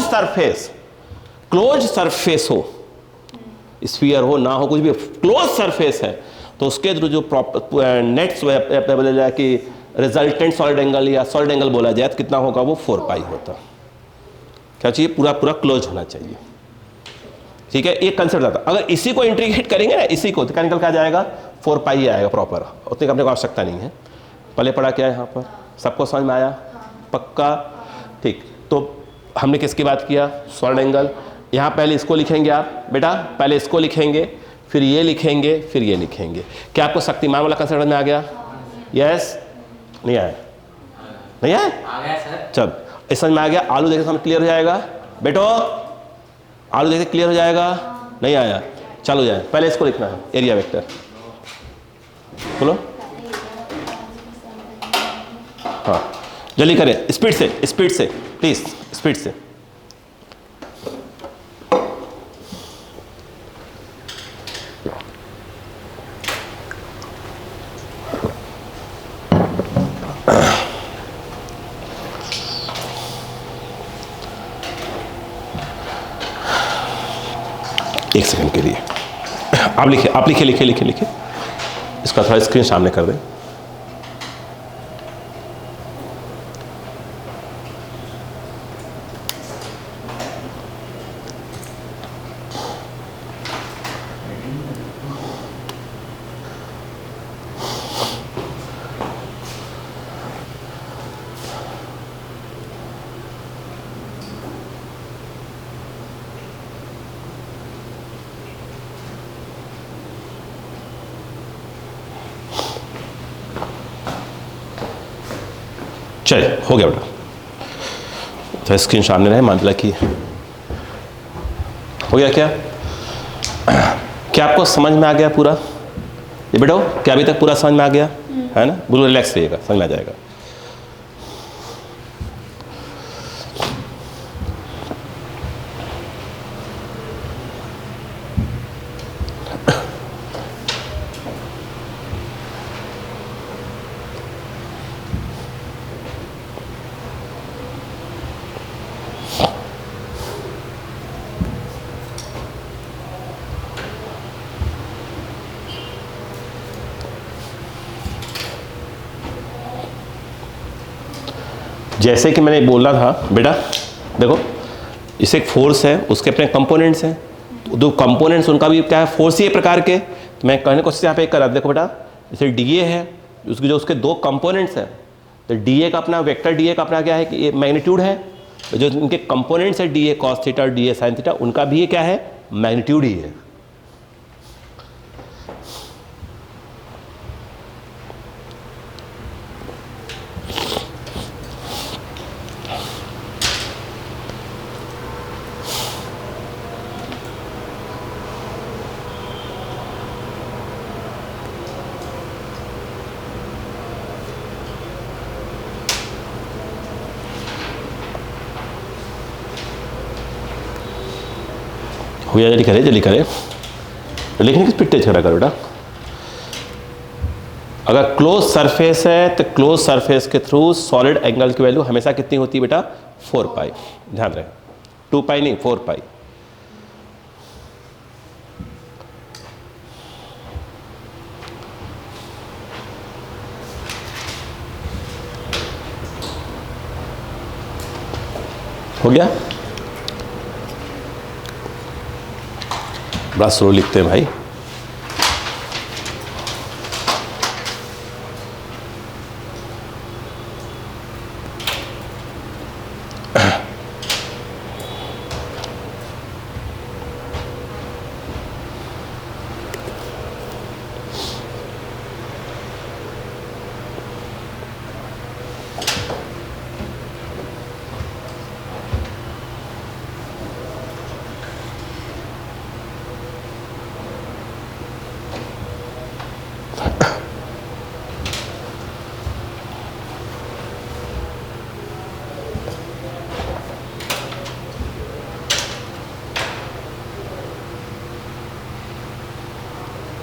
सरफेस हो, स्फीयर हो ना हो, कुछ भी क्लोज सरफेस है, तो उसके थ्रू जो नेट बोला जाए कि रिजल्टेंट सॉलिड एंगल या सॉलिड एंगल बोला जाए, तो कितना होगा, वो 4π होता। क्या चाहिए, पूरा पूरा क्लोज होना चाहिए। ठीक है, एक कंसेप्ट आता। अगर इसी को इंटीग्रेट करेंगे ना, इसी को, तो क्या निकल के आ जाएगा, 4π ही आएगा प्रॉपर, उतनी करने की आवश्यकता नहीं है। पहले पढ़ा क्या है यहाँ पर, सबको समझ में आया, पक्का, ठीक। तो हमने किसकी बात किया, सॉलिड एंगल। यहाँ पहले इसको लिखेंगे आप बेटा, पहले इसको लिखेंगे, फिर ये लिखेंगे, फिर ये लिखेंगे। क्या आपको शक्तिमान वाला कंसेप्ट में आ गया, यस, नहीं आया, नहीं आया, चल इस समझ में आ गया। आलू देखे समझ क्लियर हो जाएगा बेटो, आलू देखे क्लियर हो जाएगा, नहीं आया, चलो जाए, पहले इसको लिखना है, एरिया वेक्टर, बोलो हाँ, जल्दी करें, स्पीड से प्लीज, स्पीड से। एक सेकंड के लिए आप लिखे, इसका थोड़ा स्क्रीन सामने कर दें। चलिए हो गया बेटा, तो स्क्रीन सामने रहे, मान ला कि हो गया। क्या आपको समझ में आ गया पूरा, ये बेटो क्या अभी तक पूरा समझ में आ गया है ना, बिल्कुल रिलैक्स रहिएगा, समझ में आ जाएगा। जैसे कि मैंने बोला था बेटा, देखो इसे एक फोर्स है, उसके अपने कंपोनेंट्स हैं, दो कंपोनेंट्स उनका भी क्या है, फोर्स ही एक प्रकार के। तो मैं कहने को यहाँ पे करा, देखो बेटा जैसे डी ए है, उसके जो उसके दो कंपोनेंट्स हैं, तो डी ए का अपना वेक्टर डी ए का अपना क्या है कि ये मैग्नीट्यूड है, जो उनके कंपोनेंट्स है डी ए कॉस थीटा और डी ए साइन थीटा, उनका भी ये क्या है, मैग्नीट्यूड ही है। हो गया, जल्दी करे जल्दी करे, लिखने की स्पीड तेज करा करो बेटा। अगर क्लोज सरफेस है तो क्लोज सरफेस के थ्रू सॉलिड एंगल की वैल्यू हमेशा कितनी होती है बेटा, 4 पाई, ध्यान रहे, 2 पाई नहीं 4 पाई। हो गया, बड़ा स्लो लिखते हैं भाई।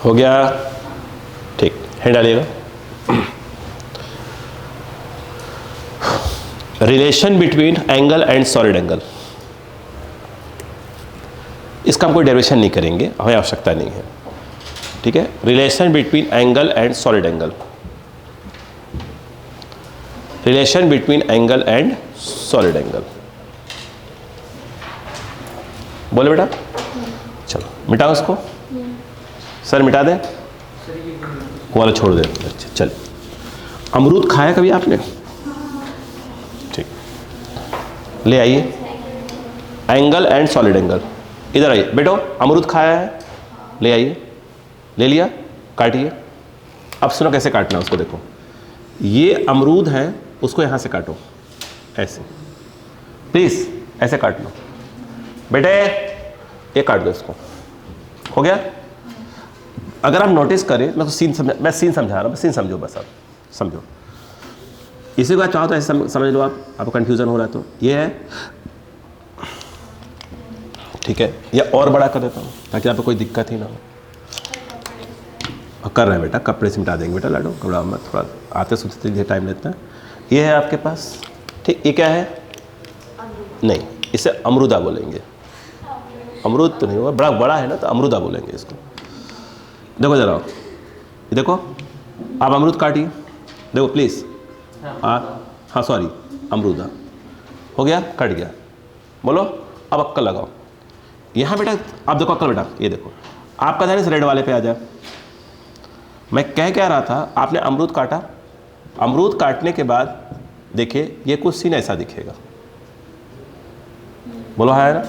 हो गया, ठीक, हैंड डालिएगा। Relation between angle and solid angle, इसका हम कोई डेरिवेशन नहीं करेंगे, हमें आवश्यकता नहीं है, ठीक है। Relation between angle and solid angle, relation between angle and solid angle, बोले बेटा, चलो मिटाओ उसको, सर मिटा दें, वो वाला छोड़ दें। अच्छा चलिए, अमरूद खाया कभी आपने, ठीक, ले आइए, एंगल एंड सॉलिड एंगल, इधर आइए बेटो, अमरूद खाया है, ले आइए, ले लिया, काटिए। अब सुनो कैसे काटना उसको, देखो ये अमरूद है, उसको यहाँ से काटो, ऐसे प्लीज ऐसे काट लो बेटे, ये काट दो इसको, हो गया। अगर आप नोटिस करें, मैं सीन समझा रहा हूँ, सीन समझो बस, आप समझो, इसी को चाहो तो ऐसे समझ लो, आपको कंफ्यूजन हो रहा है तो ये है, ठीक है। या और बड़ा कर देता हूँ ताकि आपको कोई दिक्कत ही ना हो। कर रहे हैं बेटा, कपड़े से मिटा देंगे बेटा, लाडो घबराओ मत, थोड़ा आते सुनते लिए टाइम लेता है। ये है आपके पास, ठीक, ये क्या है, नहीं, इसे अमरूदा बोलेंगे, अमरूद तो नहीं होगा, बड़ा बड़ा है ना, तो अमरूदा बोलेंगे इसको। देखो जरा, देखो आप अमरूद काटिए, देखो प्लीज़, हाँ सॉरी, अमरूदा हो गया, कट गया, बोलो अब अक्कल लगाओ। यहाँ बेटा आप देखो अक्कल बेटा, ये देखो आपका ध्यान इस रेड वाले पे आ जाए। मैं कह क्या रहा था, आपने अमरूद काटा, अमरूद काटने के बाद देखिए ये कुछ सीन ऐसा दिखेगा, बोलो है ना।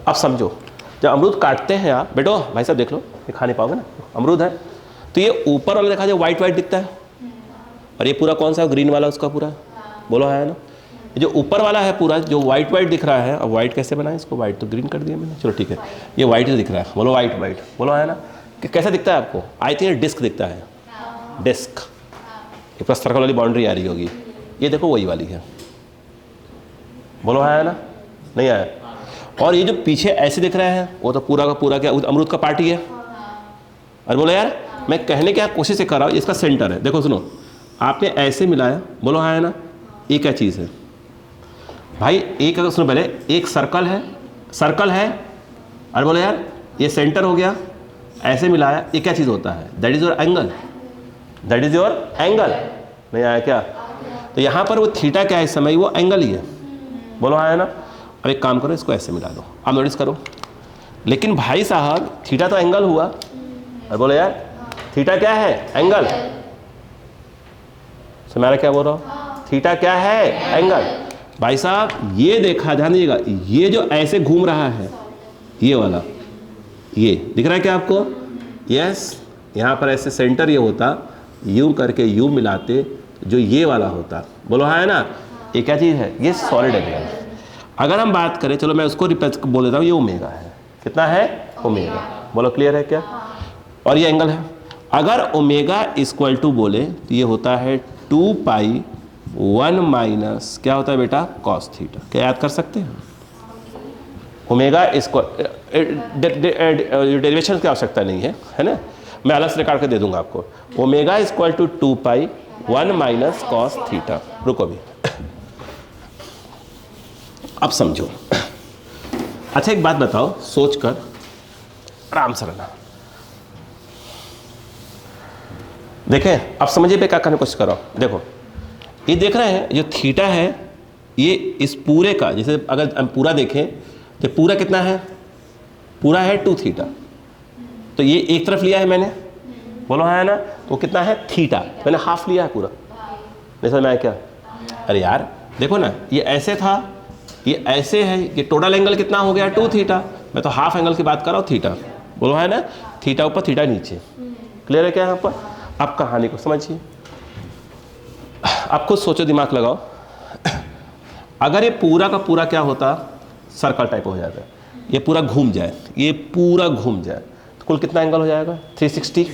अब समझो, जब अमरूद काटते हैं आप बेटो, भाई साहब देख लो, ये खा नहीं पाओगे ना, अमरूद है तो ये ऊपर वाला देखा जाए वाइट वाइट दिखता है, और ये पूरा कौन सा ग्रीन वाला उसका पूरा, बोलो है ना। जो ऊपर वाला है पूरा जो वाइट वाइट दिख रहा है, अब वाइट कैसे बनाए इसको, वाइट तो ग्रीन कर दिया मैंने, चलो ठीक है, ये वाइट दिख रहा है, बोलो वाइट वाइट, बोलो है ना। कि कैसा दिखता है आपको, आई थिंक डिस्क दिखता है, डिस्क, ये पूरा सर्कल वाली बाउंड्री आ रही होगी, ये देखो वही वाली है, बोलो है ना, नहीं आया। और ये जो पीछे ऐसे दिख रहा है वो तो पूरा का पूरा क्या अमरूद का पार्ट ही है। अरे बोलो यार, मैं कहने की कोशिश से कर रहा हूँ, इसका सेंटर है, देखो सुनो, आपने ऐसे मिलाया, बोलो है ना, ये क्या चीज़ है भाई, एक अगर सुनो पहले, एक सर्कल है, सर्कल है, अरे बोलो यार ये सेंटर हो गया, ऐसे मिलाया, ये क्या चीज़ होता है, that is your angle, that is your angle, नहीं आया क्या। तो यहाँ पर वो थीटा क्या है इस समय, वो एंगल ही है, बोलो हाँ है ना। अब एक काम करो, इसको ऐसे मिला दो, आप नोटिस करो। लेकिन भाई साहब थीटा तो एंगल हुआ, अरे बोलो यार थीटा क्या है, एंगल। तुम्हारा क्या बोल रहा हूँ, थीटा क्या है, एंगल। भाई साहब ये देखा, ध्यान दीजिएगा, ये जो ऐसे घूम रहा है, ये वाला, ये दिख रहा है क्या आपको, यस। यहाँ पर ऐसे सेंटर ये होता, यूं करके यूं मिलाते जो ये वाला होता, बोलो हाँ है ना। ये क्या चीज़ है, ये सॉलिड एंगल। अगर हम बात करें, चलो मैं उसको रिप्लेस बोल देता हूँ, ये ओमेगा है, कितना है, ओमेगा, बोलो क्लियर है क्या। और ये एंगल है। अगर ओमेगा इक्वल टू बोले तो ये होता है 2 पाई 1 माइनस क्या होता है बेटा, कॉस थीटा। क्या याद कर सकते हैं, ओमेगा इक्वल, डेरिवेशन की आवश्यकता नहीं है, है ना, मैं अलग से निकाल के दे दूंगा आपको। Omega equal to 2 pi 1 minus cos theta. रुको भी, अब समझो। अच्छा एक बात बताओ, सोच कर आराम से रहना, देखें अब समझिए पे क्या करने की कोशिश करो। देखो ये देख रहे हैं, जो थीटा है ये इस पूरे का, जैसे अगर हम पूरा देखें तो पूरा कितना है, पूरा है 2 थीटा। तो ये एक तरफ लिया है मैंने, बोलो हाँ है ना, तो कितना है थीटा, मैंने हाफ लिया है पूरा, नहीं समझ में आया क्या। अरे यार देखो ना, ये ऐसे था, ये ऐसे है, ये टोटल एंगल कितना हो गया 2 थीटा, मैं तो हाफ एंगल की बात कर रहा हूँ, थीटा, बोलो है ना, थीटा ऊपर थीटा नीचे, क्लियर है क्या यहाँ पर। अब कहानी को समझिए, आप खुद सोचो, दिमाग लगाओ। अगर ये पूरा का पूरा क्या होता, सर्कल टाइप हो जाता है, ये पूरा घूम जाए, ये पूरा घूम जाए, तो कुल कितना एंगल हो जाएगा, 360,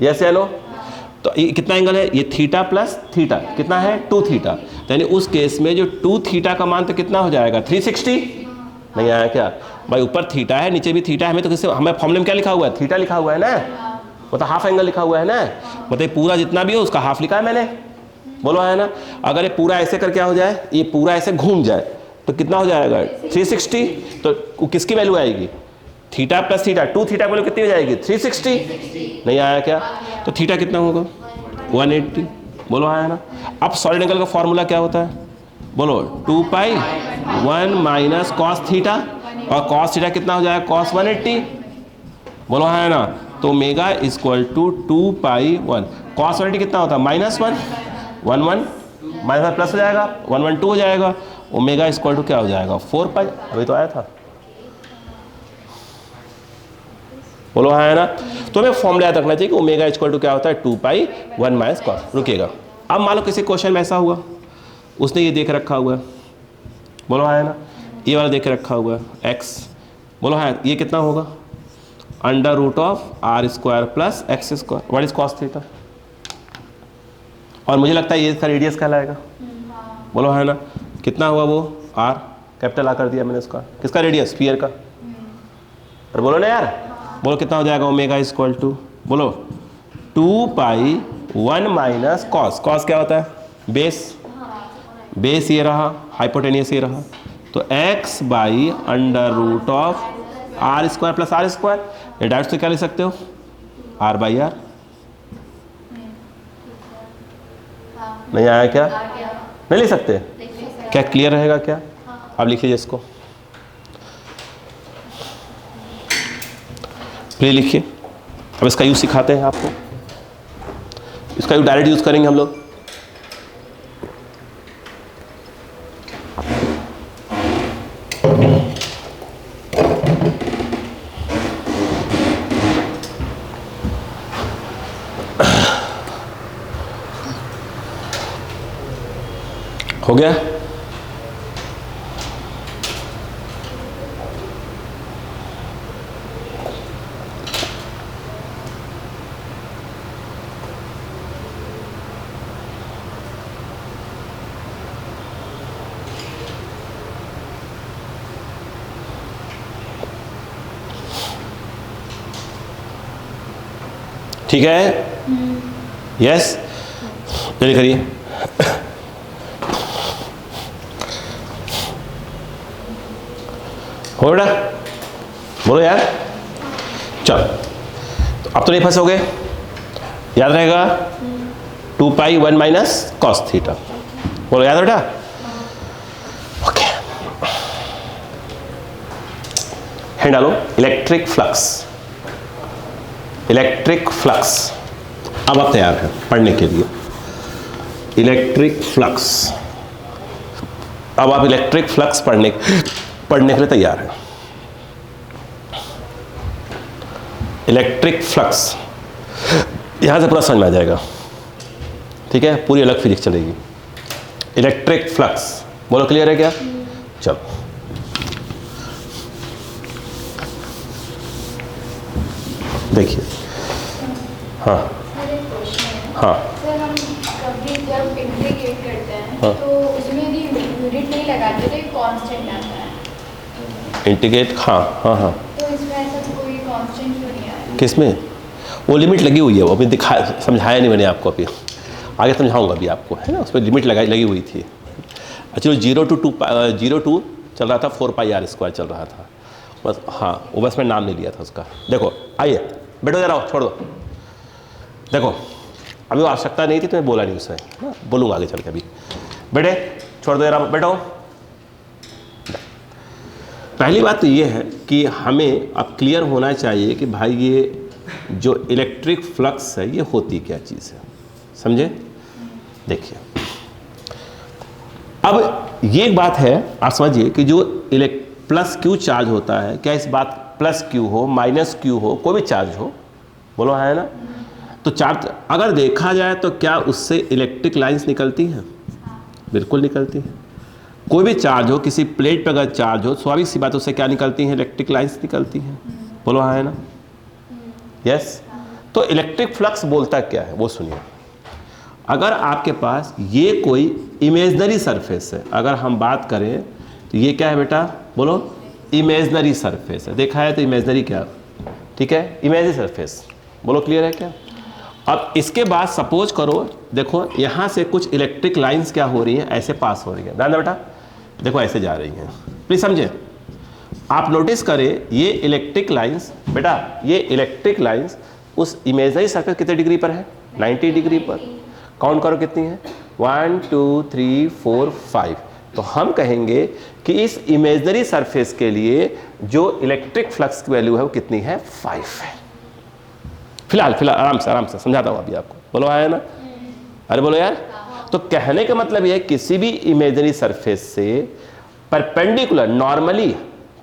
यस या नो। तो ये कितना एंगल है, ये थीटा प्लस थीटा कितना है 2 थीटा, यानी उस केस में जो 2 थीटा का मान तो कितना हो जाएगा 360। नहीं आया क्या भाई, ऊपर थीटा है नीचे भी थीटा है, हमें तो किससे, हमें फॉर्मूले में क्या लिखा हुआ है, थीटा लिखा हुआ है ना, वो तो हाफ एंगल लिखा हुआ है ना, मतलब पूरा जितना भी हो उसका हाफ लिखा है मैंने, बोलो है ना। अगर ये पूरा ऐसे कर क्या हो जाए, ये पूरा ऐसे घूम जाए तो कितना हो जाएगा 360, तो किसकी वैल्यू आएगी, theta plus theta, 2 theta value कितनी हो जाएगी 360। नहीं आया क्या, तो थीटा कितना होगा 180, बोलो है ना। अब सॉलिड एंगल का फॉर्मूला क्या होता है, बोलो 2 पाई 1 माइनस कॉस थीटा, और कॉस थीटा कितना हो जाएगा कॉस 180, बोलो है ना। तो omega equal to 2 pi 1, cos 180 कितना होता है -1, 1 1 माइनस प्लस हो जाएगा, 1 1 2 हो जाएगा, ओमेगा इक्वल टू क्या हो जाएगा 4 पाई, अभी तो आया था, बोलो है ना। तो हमें फॉर्मूला याद रखना चाहिए कि ओमेगा इक्वल टू क्या होता है 2 पाई 1 माइनस कॉस। रुकिएगा, अब मान लो किसी क्वेश्चन में ऐसा हुआ, उसने ये देख रखा हुआ है, बोलो है ना, ये वाला देख रखा हुआ है x, बोलो है ये कितना होगा under root of r square plus x square, what is cos theta, और मुझे लगता है ये इसका रेडियस कहलाएगा, बोलो है ना। कितना हुआ वो r, कैपिटल R कर दिया मैंने इसका, किसका रेडियस, स्फीयर का, और बोलो ना यार, बोलो कितना हो जाएगा ओमेगा इक्वल टू, बोलो 2 पाई 1 माइनस कॉस, कॉस क्या होता है बेस, बेस ये रहा, हाइपोटेनियस ये रहा, तो x by under root of R square plus R square, ये डायरेक्ट से क्या लिख सकते हो r बाई आर। नहीं आया क्या, नहीं लिख सकते क्या, क्लियर रहेगा क्या। अब लिख लीजिए इसको, प्लीज लिखिए। अब इसका यूज सिखाते हैं आपको, इसका यूज डायरेक्ट यूज करेंगे हम लोग। हो गया, ठीक है, यस, जल्दी करिए। हो बेटा, बोलो यार, चलो, तो अब तो नहीं फंसोगे, याद रहेगा, 2 पाई 1 माइनस कॉस थीटा। बोलो याद बेटा। ओके, हैंड डालो। Electric flux, electric flux. अब आप तैयार हैं पढ़ने के लिए। इलेक्ट्रिक फ्लक्स, अब आप इलेक्ट्रिक फ्लक्स पढ़ने के लिए तैयार हैं। इलेक्ट्रिक फ्लक्स यहां से पूरा समझ में आ जाएगा, ठीक है, पूरी अलग फिजिक्स चलेगी। इलेक्ट्रिक फ्लक्स, बोलो क्लियर है क्या? चलो, देखिए। हाँ हाँ सर, हम कभी जब इंटीग्रेट करते हैं हाँ। तो उसमें भी यूनिट नहीं लगाते तो एक कांस्टेंट आता है। इंटीग्रेट, हाँ हाँ हाँ। तो इसमें ऐसा कोई कांस्टेंट क्यों नहीं आया? किसमें? वो लिमिट लगी हुई है, वो अभी समझाया नहीं मैंने आपको, अभी आगे समझाऊंगा अभी आपको, है ना। उस पर लिमिट लगी हुई थी। एक्चुअली 0 to 2 चल रहा था, 4 पाई r स्क्वायर चल रहा था बस। हाँ, वो बस मैं नाम नहीं लिया था उसका। देखो, आइए बैठो जरा, छोड़ दो। देखो, अभी वो आवश्यकता नहीं थी तो मैं बोला नहीं उसे, बोलूँगा आगे चल के। अभी बैठे, छोड़ दो जरा, बैठो। पहली बात तो ये है कि हमें अब क्लियर होना चाहिए कि भाई ये जो इलेक्ट्रिक फ्लक्स है ये होती क्या चीज़ है, समझे? देखिए, अब ये एक बात है, आप समझिए कि जो प्लस क्यू चार्ज होता है, क्या इस बात प्लस क्यू हो माइनस क्यू हो कोई भी चार्ज हो, बोलो है ना, तो चार्ज अगर देखा जाए तो क्या उससे इलेक्ट्रिक लाइंस निकलती हैं? बिल्कुल निकलती हैं। कोई भी चार्ज हो, किसी प्लेट पर अगर चार्ज हो, स्वाभाविक सी बात उससे क्या निकलती हैं? इलेक्ट्रिक लाइंस निकलती हैं, बोलो है ना। यस, तो इलेक्ट्रिक फ्लक्स बोलता क्या है वो सुनिए। अगर आपके पास ये कोई इमेजनरी सरफेस है, अगर हम बात करें तो ये क्या है बेटा? बोलो, इमेजनरी सरफेस है। देखा है तो इमेजनरी क्या, ठीक है, इमेजनरी सरफेस। बोलो क्लियर है क्या? अब इसके बाद सपोज करो, देखो यहाँ से कुछ इलेक्ट्रिक लाइंस क्या हो रही हैं, ऐसे पास हो रही है। ध्यान दो बेटा, देखो ऐसे जा रही हैं, प्लीज समझे। आप नोटिस करें ये इलेक्ट्रिक लाइंस, बेटा ये इलेक्ट्रिक लाइंस उस इमेजनरी सरफेस कितने डिग्री पर है? 90 डिग्री पर। काउंट करो कितनी है, 1 2 3 4 5। तो हम कहेंगे कि इस इमेजनरी सरफेस के लिए जो इलेक्ट्रिक फ्लक्स की वैल्यू है वो कितनी है? 5 है। फिलहाल आराम से समझाता हूँ अभी आपको, बोलो है ना। अरे बोलो यार। तो कहने का मतलब यह है किसी भी इमेजनरी सरफेस से परपेंडिकुलर नॉर्मली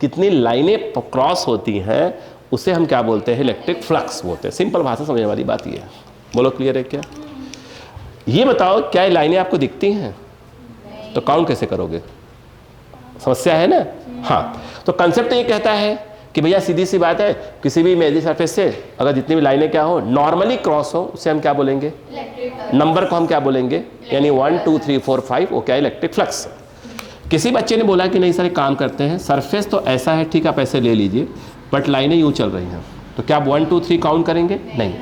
कितनी लाइनें क्रॉस होती हैं उसे हम क्या बोलते हैं? इलेक्ट्रिक फ्लक्स बोलते हैं। सिंपल भाषा समझने वाली बात ये है। बोलो क्लियर है क्या? ये बताओ, क्या ये लाइनें आपको दिखती हैं? तो काउंट कैसे करोगे? समस्या है ना। हाँ, तो कंसेप्ट ये कहता है कि भैया सीधी सी बात है, किसी भी इमेजनरी सरफेस से अगर जितनी भी लाइनें क्या हो, नॉर्मली क्रॉस हो, उसे हम क्या बोलेंगे? नंबर को हम क्या बोलेंगे? यानी 1 2 3 4 5 वो क्या? Electric flux. किसी बच्चे ने बोला कि नहीं सर एक काम करते हैं, सरफेस तो ऐसा है, ठीक है आप ऐसे ले लीजिए, बट लाइनें यूँ चल रही हैं, तो क्या आप 1 2 3 काउंट करेंगे? नहीं,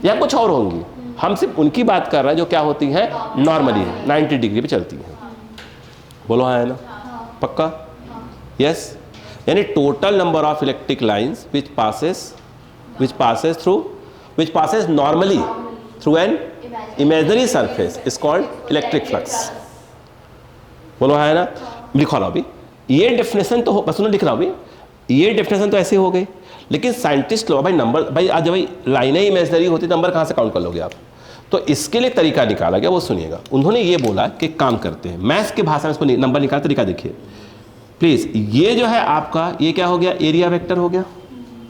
या कुछ और होंगी। हम सिर्फ उनकी बात कर रहे हैं जो क्या होती हैं? नॉर्मली 90 डिग्री पे चलती हैं। बोलो है ना, पक्का? यस। यानी total number of electric lines which passes normally through an imaginary surface is called electric flux। बोलो है ना। लिखा रहा अभी ये डेफिनेशन तो बस लिख रहा अभी, ये डेफिनेशन तो ऐसे हो गई, लेकिन साइंटिस्ट लोग भाई नंबर, भाई आज भाई लाइनें इमेजनरी होती, नंबर कहाँ से काउंट कर लोगे आप? तो इसके लिए तरीका निकाला गया, वो सुनिएगा। उन्होंने ये बोला कि काम करते हैं, मैथ्स की भाषा में इसको नंबर निकाल तरीका देखिए प्लीज। ये जो है आपका, ये क्या हो गया? एरिया वेक्टर हो गया।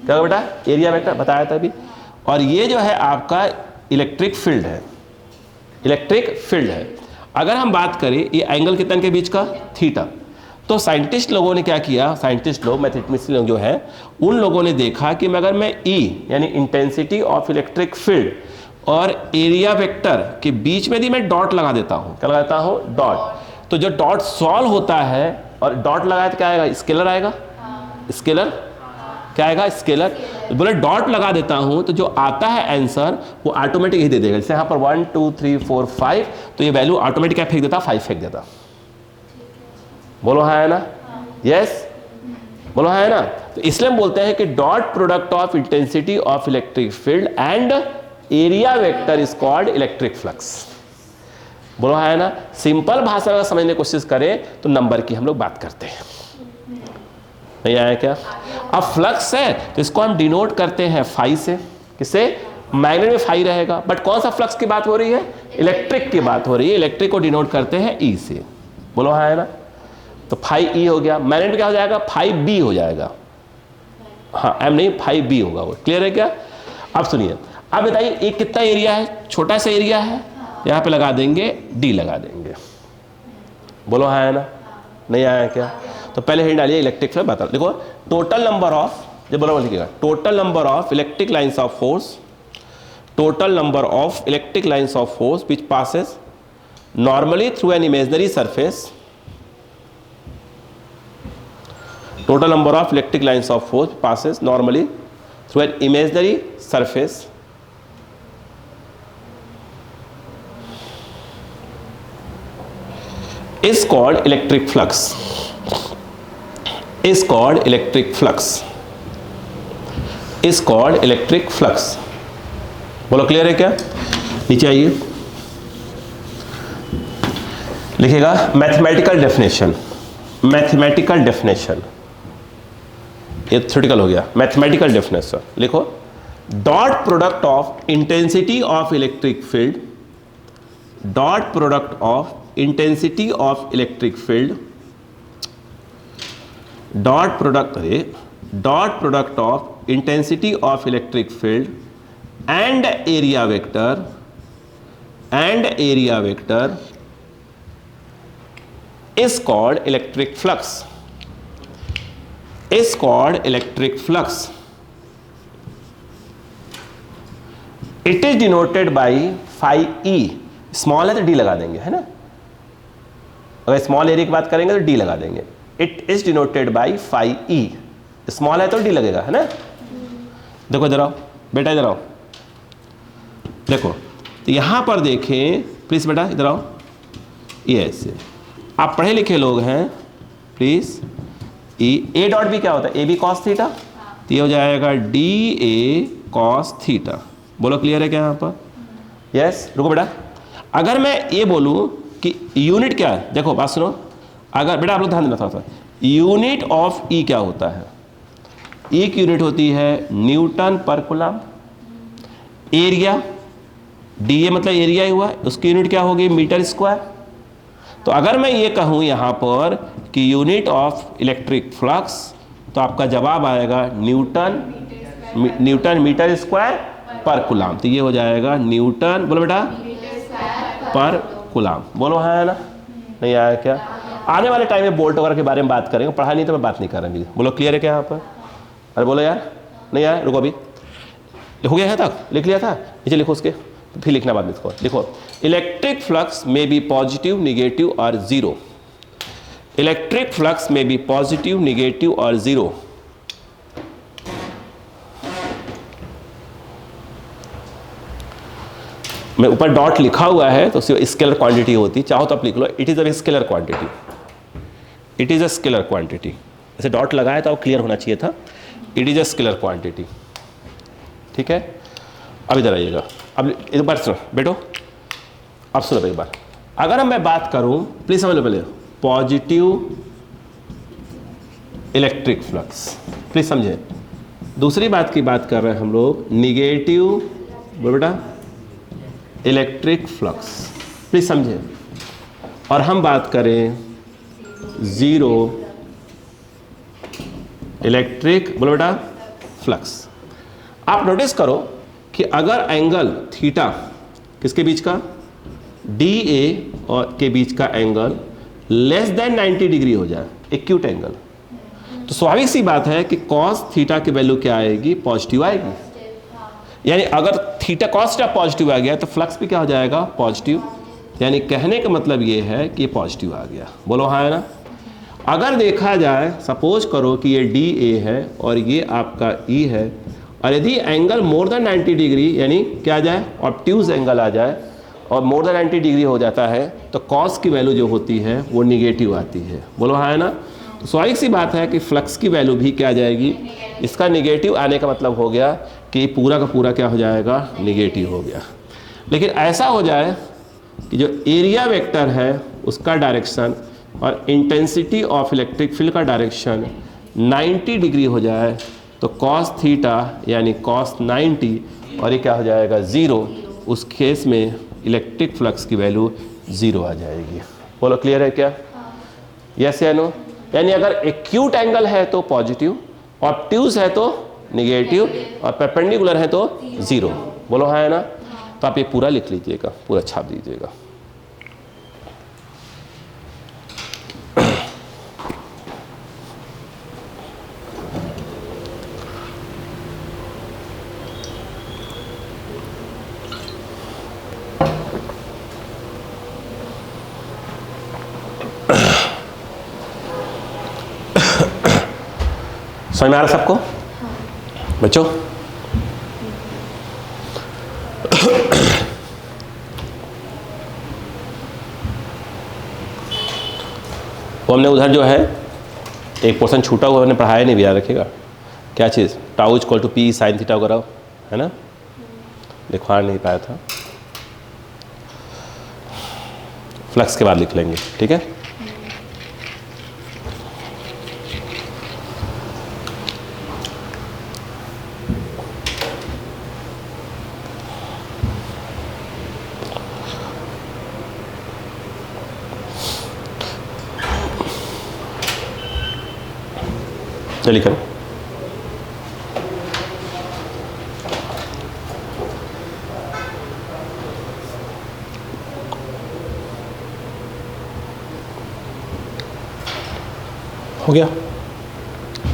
क्या हो बेटा? एरिया वेक्टर बताया था अभी। और ये जो है आपका इलेक्ट्रिक फील्ड है, इलेक्ट्रिक फील्ड है। अगर हम बात करें ये एंगल कितने के बीच का? थीटा। तो साइंटिस्ट लोगों ने क्या किया, साइंटिस्ट लोग, मैथमेटिक्स लोग जो है, उन लोगों ने देखा कि अगर मैं E यानी इंटेंसिटी ऑफ इलेक्ट्रिक फील्ड और एरिया वेक्टर के बीच में भी मैं डॉट लगा देता हूँ, क्या लगाता हूँ? डॉट। तो जो डॉट सॉल्व होता है और डॉट लगाया तो क्या आएगा? स्केलर आएगा। स्केलर क्या आएगा? स्केलर। बोले डॉट लगा देता हूं तो जो आता है आंसर वो ऑटोमेटिक ही दे देगा। जैसे यहाँ पर 1 2 3 4 5, तो ये वैल्यू ऑटोमेटिक क्या फेंक देता? 5 फेंक देता। बोलो है ना। यस, बोलो है ना। तो इसलिए हम बोलते हैं कि dot product of intensity of electric field and area vector is called electric flux. बोलो है ना। सिंपल भाषा में समझने की कोशिश करें तो नंबर की हम लोग बात करते हैं। नहीं आया क्या? अब फ्लक्स है तो इसको हम डिनोट करते हैं फाई से। किससे? मैग्नेट में फाई रहेगा, बट कौन सा फ्लक्स की बात हो रही है? इलेक्ट्रिक की बात हो रही है। इलेक्ट्रिक को डिनोट करते हैं ई से। बोलो है ना। तो फाई ई हो गया, मैग्नेट में क्या हो जाएगा? फाई बी हो जाएगा। हाँ एम नहीं, फाई बी होगा वो। क्लियर है क्या? अब सुनिए, अब बताइए ये कितना एरिया है? छोटा सा एरिया है, यहाँ पे लगा देंगे डी लगा देंगे। बोलो हाँ है ना। नहीं आया क्या? तो पहले हिंट डालिए इलेक्ट्रिक फ्लक्स बता। देखो टोटल नंबर ऑफ, जब बोलो लिखिएगा, total number of electric lines of force, total number of electric lines of force which passes normally through an imaginary surface, total number of electric lines of force passes normally through an imaginary surface is called electric flux, is called electric flux, is called electric flux। बोलो क्लियर है क्या? नीचे आइए, लिखेगा मैथमेटिकल डेफिनेशन, मैथमेटिकल डेफिनेशन, ये थ्योरेटिकल हो गया। मैथमेटिकल डेफिनेशन लिखो, dot product of intensity of electric field, dot product of intensity of electric field, dot product, अरे dot product of intensity of electric field and area vector, and area vector is called electric flux, is called electric flux। It is denoted by phi e, small है तो डी लगा देंगे, है ना। अगर स्मॉल एरिया की बात करेंगे तो डी लगा देंगे। It is denoted by phi E, small है तो डी लगेगा, है ना। देखो इधर आओ बेटा, इधर आओ, देखो तो यहां पर देखें प्लीज बेटा, इधर आओ। ये ऐसे आप पढ़े लिखे लोग हैं प्लीज। ए डॉट बी क्या होता है? ए बी कॉस थीटा, तो ये हो जाएगा डी ए कॉस थीटा। बोलो क्लियर है क्या यहाँ पर? यस। रुको बेटा, अगर मैं ये बोलूँ कि यूनिट क्या है, देखो बात सुनो, अगर बेटा आप लोग ध्यान देना थोड़ा सा, यूनिट ऑफ ई क्या होता है? ई की यूनिट होती है न्यूटन पर कूलम। एरिया, डी ए मतलब एरिया ही हुआ, उसकी यूनिट क्या होगी? Metre square. तो अगर मैं ये कहूँ यहाँ पर कि यूनिट ऑफ इलेक्ट्रिक फ्लक्स, तो आपका जवाब आएगा न्यूटन, न्यूटन मीटर स्क्वायर पर कूलम। तो ये हो जाएगा न्यूटन, बोलो बेटा, पर कूलम। बोलो है ना। नहीं आया क्या? आने वाले टाइम में बोल्ट वगैरह के बारे में बात करेंगे, पढ़ा नहीं तो मैं बात नहीं कर रहा। बोलो क्लियर है क्या यहाँ पर? अरे बोलो यार, नहीं आया? रुको अभी हो गया है तक, लिख लिया था, नीचे लिखो उसके, तो फिर लिखना बाद में इसको। लिखो इलेक्ट्रिक फ्लक्स में बी पॉजिटिव, निगेटिव और जीरो। इलेक्ट्रिक फ्लक्स में बी पॉजिटिव, निगेटिव और जीरो। मैं ऊपर डॉट लिखा हुआ है तो स्केलर क्वांटिटी होती, चाहो तो आप लिख लो it is a scalar quantity, it is a scalar quantity. ऐसे डॉट लगाया था वो क्लियर होना चाहिए था। It is a scalar quantity, ठीक है। अब इधर आइएगा, अब एक बार सुनो बेटो, अब सुनो एक बार। अगर मैं बात करूं, प्लीज समझ लो पहले, पॉजिटिव इलेक्ट्रिक फ्लक्स, प्लीज समझे। दूसरी बात की बात कर रहे हैं हम लोग, निगेटिव, बोलो बेटा, इलेक्ट्रिक फ्लक्स, प्लीज समझे। और हम बात करें जीरो इलेक्ट्रिक, बोलो बेटा, फ्लक्स। आप नोटिस करो कि अगर एंगल थीटा किसके बीच का, डी ए और के बीच का एंगल लेस देन 90 डिग्री हो जाए, एक्यूट एंगल, तो स्वाभाविक सी बात है कि कॉस थीटा की वैल्यू क्या आएगी? पॉजिटिव आएगी। यानी अगर थीटा कॉस थीटा पॉजिटिव आ गया तो फ्लक्स भी क्या हो जाएगा? पॉजिटिव। यानी कहने का मतलब ये है कि ये पॉजिटिव आ गया। बोलो हाँ है ना। अगर देखा जाए, सपोज करो कि ये डी ए है और ये आपका ई है, और यदि एंगल मोर देन 90 डिग्री यानी क्या आ जाए? ऑब्ट्यूज एंगल आ जाए, और मोर देन 90 डिग्री हो जाता है तो कॉस की वैल्यू जो होती है वो निगेटिव आती है। बोलो हाँ है ना। तो स्वाभाविक सी बात है कि फ्लक्स की वैल्यू भी क्या आ जाएगी? इसका निगेटिव आने का मतलब हो गया कि पूरा का पूरा क्या हो जाएगा? निगेटिव हो गया। लेकिन ऐसा हो जाए कि जो एरिया वेक्टर है उसका डायरेक्शन और इंटेंसिटी ऑफ इलेक्ट्रिक फील्ड का डायरेक्शन 90 डिग्री हो जाए तो कॉस थीटा यानी कॉस 90 और ये क्या हो जाएगा 0, उस केस में इलेक्ट्रिक फ्लक्स की वैल्यू 0 आ जाएगी। बोलो क्लियर है क्या? यस या नो? यानी अगर एक्यूट एंगल है तो पॉजिटिव, ऑब्ट्यूज है तो निगेटिव और परपेंडिकुलर है तो 0। बोलो हाँ है ना? तो आप ये पूरा लिख लीजिएगा, पूरा छाप दीजिएगा। समझ में आ रहा सबको? बच्चों तो हमने उधर जो है एक पोर्शन छूटा हुआ हमने पढ़ाया नहीं भी, याद रखिएगा। क्या चीज़? Tau is equal to P sine theta वगैरह, है ना? लिखवा नहीं पाया था, फ्लक्स के बाद लिख लेंगे, ठीक है? चलिए करें। हो गया?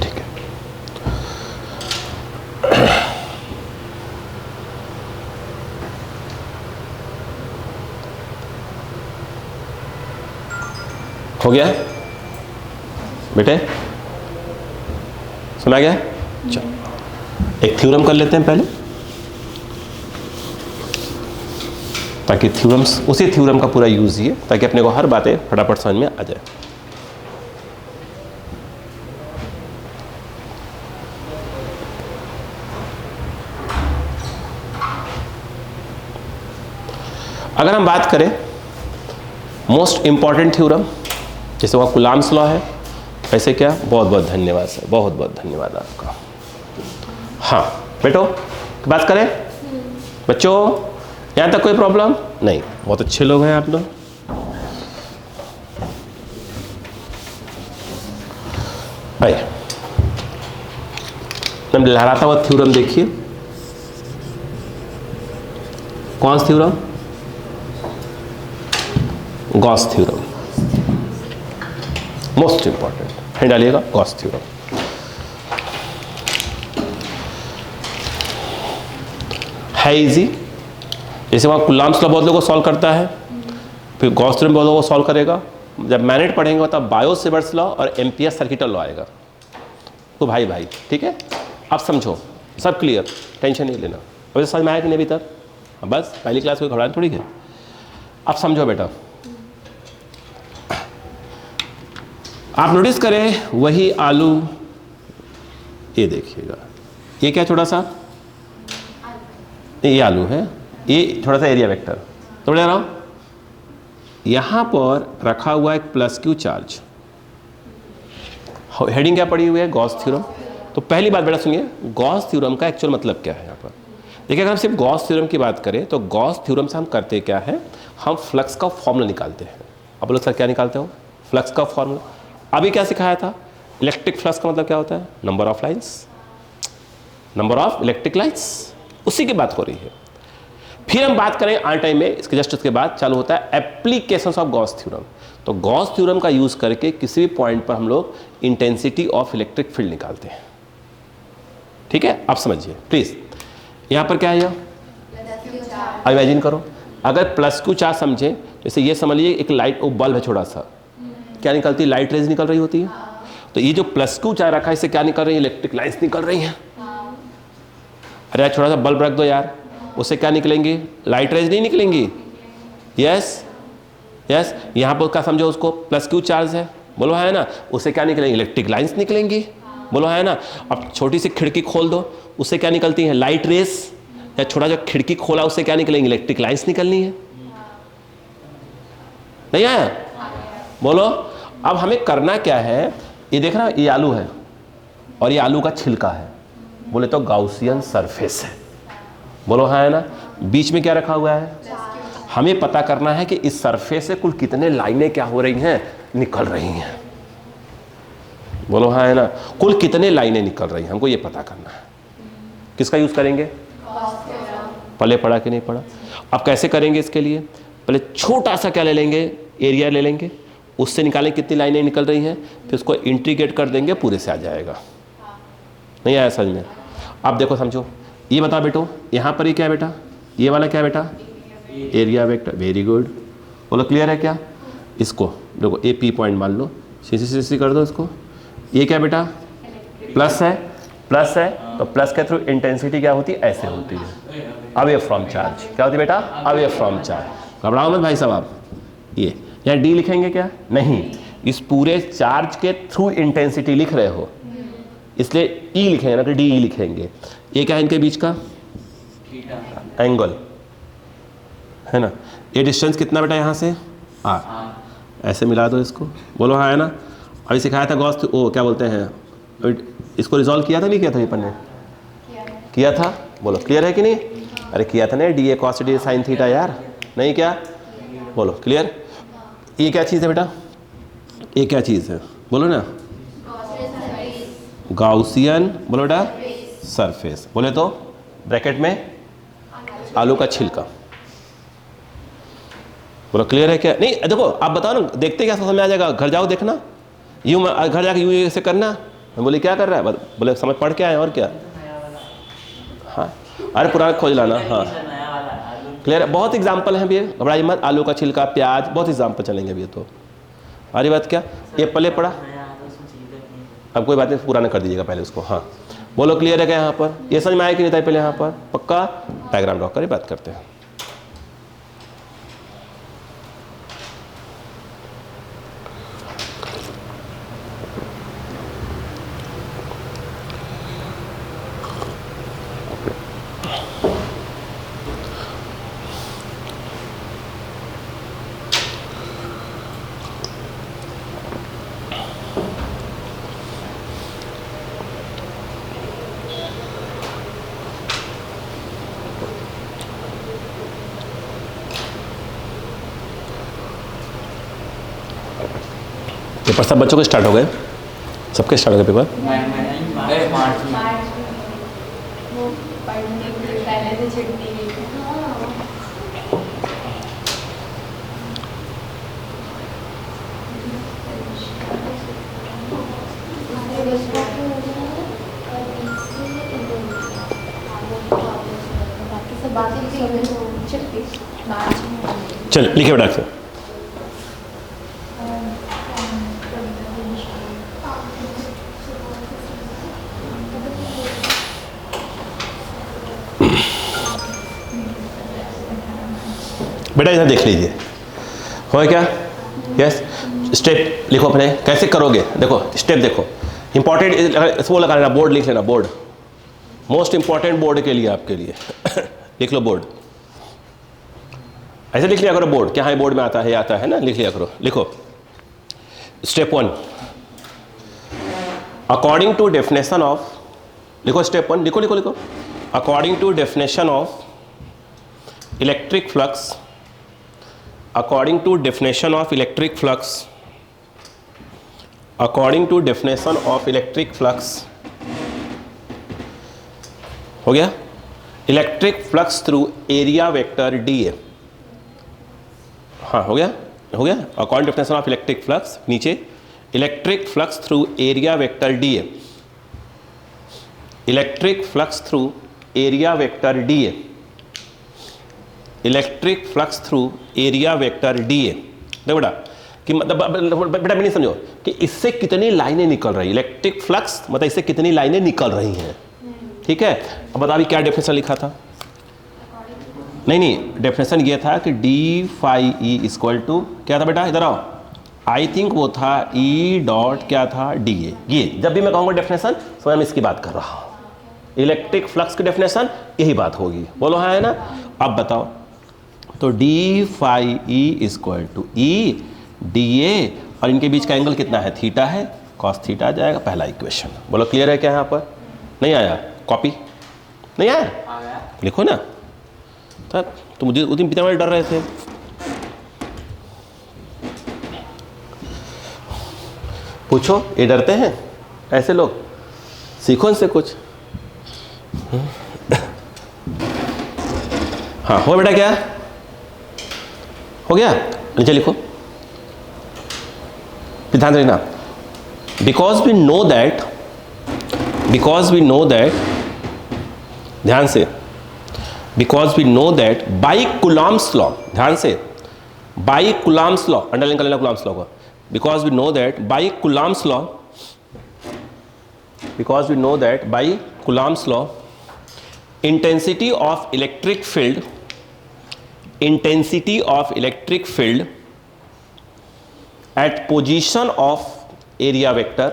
ठीक है। हो गया बेटे? समझ आ गया? चलो एक थ्योरम कर लेते हैं पहले, ताकि थ्योरम्स, उसी थ्योरम का पूरा यूज ही है ताकि अपने को हर बातें फटाफट समझ में आ जाए। अगर हम बात करें मोस्ट इंपॉर्टेंट थ्योरम, जैसे वह कुलाम्स लॉ है, ऐसे क्या? बहुत बहुत धन्यवाद सर, बहुत बहुत धन्यवाद आपका। हाँ बेटो बात करें बच्चों, यहाँ तक कोई प्रॉब्लम नहीं? बहुत अच्छे लोग हैं आप लोग। आइए लहराता हुआ थ्योरम देखिए। कौन सा theorem? Gauss theorem, most important है, डालिएगा गॉस थ्योरम। है इजी, जैसे वहाँ कुलाम्स लॉ बहुत लोगों को सॉल्व करता है, फिर गॉस थ्योरम बहुत लोगों को सॉल्व करेगा। जब मैनेट पढ़ेंगे तब बायो-सेवर्ट्स लॉ और एम्पियर सर्किटल लॉ आएगा। तो भाई भाई ठीक है, अब समझो, सब क्लियर, टेंशन नहीं लेना। वैसे समझ में आया कि नहीं अभी तक? बस पहली क्लास में घबराना थोड़ी है। अब समझो बेटा, आप नोटिस करें वही आलू, ये देखिएगा, ये क्या छोटा सा, ये आलू है, ये थोड़ा सा एरिया वेक्टर, तो बढ़ रहा हूं, यहां पर रखा हुआ एक प्लस क्यू चार्ज, हेडिंग क्या पड़ी हुई है? Gauss theorem. तो पहली बात बेटा सुनिए, गॉस थ्योरम का एक्चुअल मतलब क्या है यहाँ पर? देखिए अगर हम सिर्फ गॉस थ्योरम की बात करें तो गॉस थ्योरम से हम करते क्या है, हम फ्लक्स का फॉर्मूला निकालते हैं। अब बोलो सर क्या निकालते हो? फ्लक्स का फॉर्मूला। अभी क्या सिखाया था? इलेक्ट्रिक फ्लक्स का मतलब क्या होता है? Number of lines, number of electric lines, उसी की बात हो रही है। फिर हम बात करें आर टाइम में, इसके जस्ट उसके बाद चालू होता है एप्लीकेशंस ऑफ गॉस थ्योरम। तो गॉस थ्योरम का यूज करके किसी भी पॉइंट पर हम लोग इंटेंसिटी ऑफ इलेक्ट्रिक फील्ड निकालते हैं। ठीक है, आप समझिए प्लीज। यहां पर क्या है? यह इमेजिन करो, अगर प्लस क्यू चार्ज समझे, जैसे ये समझ लीजिए एक लाइट बल्ब है छोटा सा, क्या निकलती है? लाइट रेज निकल रही होती है। तो ये जो प्लस क्यू चार्ज रखा है इससे क्या निकल रही है? इलेक्ट्रिक लाइंस निकल रही हैं। अरे यार छोटा सा बल्ब रख दो यार, उससे क्या निकलेंगी? लाइट रेज नहीं निकलेंगी। यस यस, यहाँ पर क्या समझो, उसको प्लस क्यू चार्ज है, बोलो है ना, उससे क्या निकलेंगी? इलेक्ट्रिक लाइंस निकलेंगी, बोलो है ना। अब छोटी सी खिड़की खोल दो, उससे क्या निकलती है? Light rays. या छोटा जो खिड़की खोला उससे क्या निकलेंगी? इलेक्ट्रिक लाइंस निकलनी है। नहीं आया? बोलो। अब हमें करना क्या है, ये देख रहा, ये आलू है और ये आलू का छिलका है, बोले तो गाउसियन सरफेस है। बोलो हाँ है ना। बीच में क्या रखा हुआ है, हमें पता करना है कि इस सरफेस से कुल कितने लाइनें क्या हो रही हैं, निकल रही हैं। बोलो हाँ है ना। कुल कितने लाइनें निकल रही हैं, हमको ये पता करना है। किसका यूज करेंगे, पहले पढ़ा कि नहीं पढ़ा। अब कैसे करेंगे इसके लिए, पहले छोटा सा क्या ले लेंगे, एरिया ले लेंगे, उससे निकालें कितनी लाइनें निकल रही हैं, फिर उसको इंटीग्रेट कर देंगे, पूरे से आ जाएगा। नहीं आया समझ में? अब देखो समझो, ये बता बेटो, यहाँ पर ये क्या है बेटा, ये वाला क्या है बेटा, एरिया वेक्टर। वेरी गुड, बोलो क्लियर है क्या? इसको देखो ए पी पॉइंट मान लो, सी कर दो इसको। ये क्या बेटा, प्लस है, प्लस है तो प्लस के थ्रू इंटेंसिटी क्या होती है, ऐसे होती है, अवे फ्रॉम चार्ज। क्या होती है बेटा, अवे फ्रॉम चार्ज। घबराओ मत भाई साहब आप, ये यहाँ डी लिखेंगे क्या, नहीं, इस पूरे चार्ज के थ्रू इंटेंसिटी लिख रहे हो, इसलिए ई लिखेंगे ना कि डी ई लिखेंगे। ये क्या है इनके बीच का एंगल है ना। ये डिस्टेंस कितना बेटा यहाँ से, आर, ऐसे मिला दो इसको। बोलो हाँ है ना। अभी सिखाया था गॉस, ओ क्या बोलते हैं, इसको रिजॉल्व किया था नहीं किया था ये पन्ने, किया था। बोलो क्लियर है कि नहीं? अरे किया था ना, D A cos D sine theta यार, नहीं क्या? बोलो क्लियर। ये क्या चीज़ है बेटा, ये क्या चीज़ है, बोलो ना, गाउसियन, बोलो बेटा सरफेस। बोले तो ब्रैकेट में आलू का छिलका। बोलो क्लियर है क्या? नहीं देखो आप बताओ ना, देखते क्या समझ में आ जाएगा, घर जाओ देखना, यूँ घर जाके यूँ ऐसे करना। मैं बोले क्या कर रहा है, बोले समझ पढ़ के आए और क्या। हाँ अरे पुराना खोज लाना। हाँ क्लियर है, बहुत एग्जाम्पल हैं भैया, घबराइए मत। आलू का छिलका, प्याज, बहुत एग्जाम्पल चलेंगे भैया। तो अरे बात क्या, ये पहले पढ़ा, अब कोई बात नहीं, पुराना कर दीजिएगा पहले उसको। हाँ बोलो क्लियर है क्या यहाँ पर, ये समझ में आया कि नहीं था पहले यहाँ पर, पक्का? डायग्राम ड्रॉ करिए, बात करते हैं। पेपर सब बच्चों के स्टार्ट हो गए, सबके स्टार्ट हो गए पेपर। वो पढ़ने के लिए पहले से छुट्टी हुई थी। चल लिखे बेटा से। बेटा इधर देख लीजिए, हो क्या? यस, स्टेप लिखो अपने, कैसे करोगे देखो, स्टेप देखो, इंपॉर्टेंट वो लगा लेना, बोर्ड लिख लेना, बोर्ड मोस्ट इंपॉर्टेंट बोर्ड के लिए, आपके लिए लिख लो बोर्ड, ऐसे लिख लिया करो बोर्ड, क्या है बोर्ड में आता है, आता है ना, लिख लिया करो। लिखो step 1, according to definition of, लिखो स्टेप 1, लिखो लिखो लिखो, according to definition of electric flux, according to definition of electric flux, according to definition of electric flux, हो गया, electric flux through area vector D A. हाँ हो गया, हो गया, according definition of electric flux, नीचे electric flux through area vector D A, electric flux through area vector D A, electric flux through area vector D A. देखो बेटा कि मतलब बेटा नहीं समझो कि इससे कितनी लाइनें निकल रही, इलेक्ट्रिक फ्लक्स मतलब इससे कितनी लाइनें निकल रही हैं, ठीक है। अब बता भी क्या डेफिनेशन लिखा था, नहीं डेफिनेशन ये था कि D phi E equal to क्या था बेटा, इधर आओ, आई थिंक वो था ई डॉट क्या था डी ए। ये जब भी मैं कहूँगा डेफिनेशन समझ में इसकी बात कर रहा हूँ, इलेक्ट्रिक फ्लक्स की डेफिनेशन यही बात होगी। बोलो हाँ है ना। अब बताओ तो D phi E equal to E D A, और इनके बीच का एंगल कितना है, थीटा है, कॉस थीटा आ जाएगा। पहला इक्वेशन। बोलो क्लियर है क्या यहाँ पर? नहीं आया? कॉपी नहीं आया? लिखो ना। तब तो मुझे उस दिन पिता डर रहे थे। पूछो, ये डरते हैं ऐसे लोग? सीखो इनसे कुछ। हाँ हो बेटा, क्या हो गया? नीचे लिखो, ध्यान देना। बिकॉज वी नो दैट, ध्यान से, because we know that by Coulomb's law, ध्यान से, बाई कुलॉम्स लॉ, अंडरलाइन कर लेना कुलॉम्स लॉ को। Because we know that by Coulomb's law, because we know that by Coulomb's law, intensity of electric field at position of area vector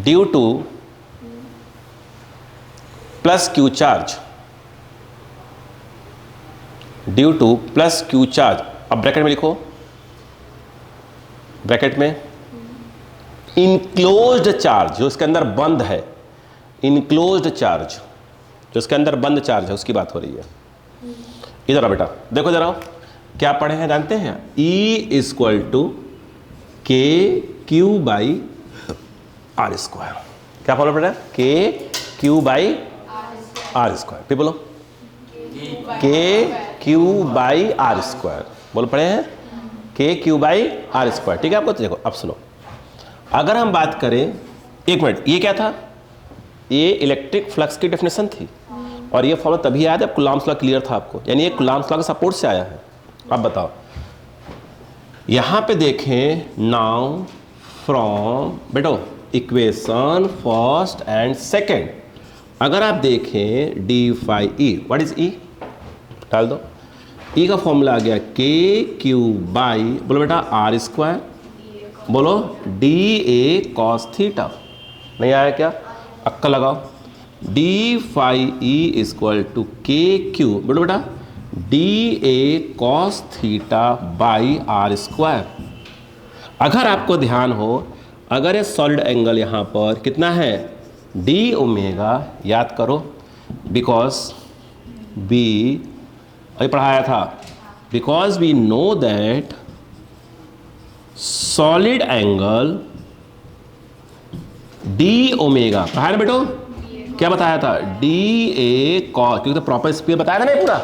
due to plus Q charge, due two plus Q charge. अब ब्रैकेट में लिखो, ब्रैकेट में इनक्लोज्ड चार्ज, जो इसके अंदर बंद है, इनक्लोज्ड चार्ज जो इसके अंदर बंद चार्ज है, उसकी बात हो रही है। इधर आओ बेटा, देखो जरा क्या पढ़े हैं, जानते हैं? E equal to K Q by R square. क्या फॉलो बेटा? के क्यू बाई आर स्क्वायर। फिर बोलो, के क्यू बाई आर स्क्वायर। बोल पढ़े हैं? के क्यू बाई आर स्क्वायर। ठीक है आपको? तो देखो अब सुनो, अगर हम बात करें, एक मिनट, ये क्या था? ये इलेक्ट्रिक फ्लक्स की डेफिनेशन थी, और ये फॉलो तभी आया जब कुलॉम्स लॉ क्लियर था आपको, यानी ये कुलॉम्स लॉ के सपोर्ट से आया है। अब बताओ, यहां पे देखें, now from both equation first and second, अगर आप देखें D phi E, what is E? डाल दो। ई का फॉर्मूला आ गया के क्यू बाई, बोलो बेटा, आर स्क्वायर, बोलो डी ए कॉस थीटा। नहीं आया क्या? अक्का लगाओ। D phi E equal to K Q, बोलो बेटा, D A cos theta by R square. अगर आपको ध्यान हो, अगर ये सॉलिड एंगल यहाँ पर कितना है, डी ओमेगा, याद करो, बिकॉज बी, अभी पढ़ाया था, because we know that solid angle D omega, पढ़ाया ना बेटो? क्या बताया था? डी ए कॉस, क्योंकि तो प्रॉपर स्फीयर बताया था ना पूरा,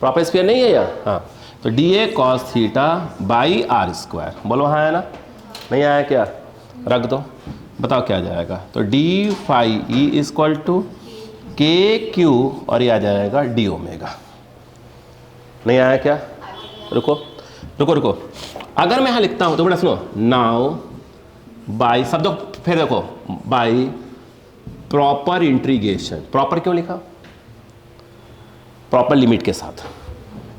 प्रॉपर स्फीयर नहीं है यार। हाँ, तो D A cos theta by R square. बोलो हाँ है ना? नहीं आया क्या? रख दो, बताओ क्या आ जाएगा? तो D phi E equal to K Q, और ये आ जाएगा डी ओमेगा। नहीं आया क्या? रुको रुको रुको, अगर मैं यहां लिखता हूं तो बेटा सुनो, नाउ बाई, शब्दों फिर देखो, बाई प्रॉपर इंटीग्रेशन। प्रॉपर क्यों लिखा? प्रॉपर लिमिट के साथ।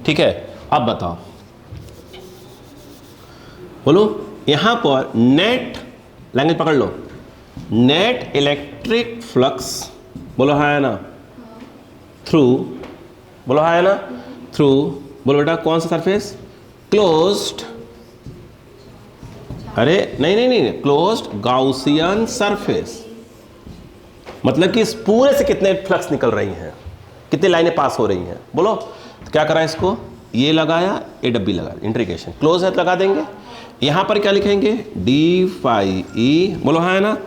ठीक है, अब बताओ, बोलो यहां पर नेट, लैंग्वेज पकड़ लो, नेट इलेक्ट्रिक फ्लक्स, बोलो हाँ है ना, थ्रू, बोलो हाँ है ना, थ्रू, बोलो बेटा कौन सा सरफेस? क्लोज्ड, अरे नहीं नहीं नहीं, क्लोज्ड गाउसियन सरफेस। मतलब कि इस पूरे से कितने फ्लक्स निकल रही हैं, कितनी लाइनें पास हो रही हैं, बोलो। तो क्या करा इसको, ये लगाया, ए डब्बी लगा, इंटीग्रेशन, क्लोज है तो लगा देंगे। यहां पर क्या लिखेंगे? डी फाई ई, बोलो हाँ है ना।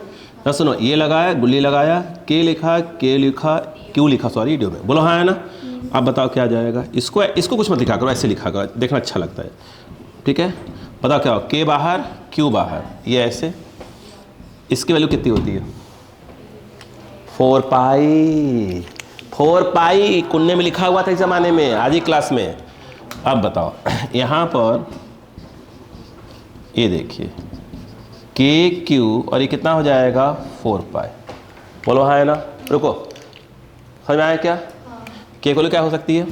ना सुनो, ये लगाया, गुल्ली लगाया, के लिखा, के लिखा, क्यू लिखा, सॉरी वीडियो में, बोलो हाँ है ना। अब बताओ क्या आ जाएगा? इसको कुछ मत लिखा करो, ऐसे लिखा करो, देखना अच्छा लगता है। ठीक है, बताओ क्या हो, के बाहर, क्यू बाहर, ये ऐसे, इसकी वैल्यू कितनी होती है? 4 पाई। 4 पाई कुन्ने में लिखा हुआ था इस जमाने में, आज ही क्लास में। अब बताओ यहाँ पर ये देखिए, के क्यू, और ये कितना हो जाएगा? 4 पाई। बोलो हाँ है ना। रुको, समझ में आया क्या? के को क्या हो सकती है?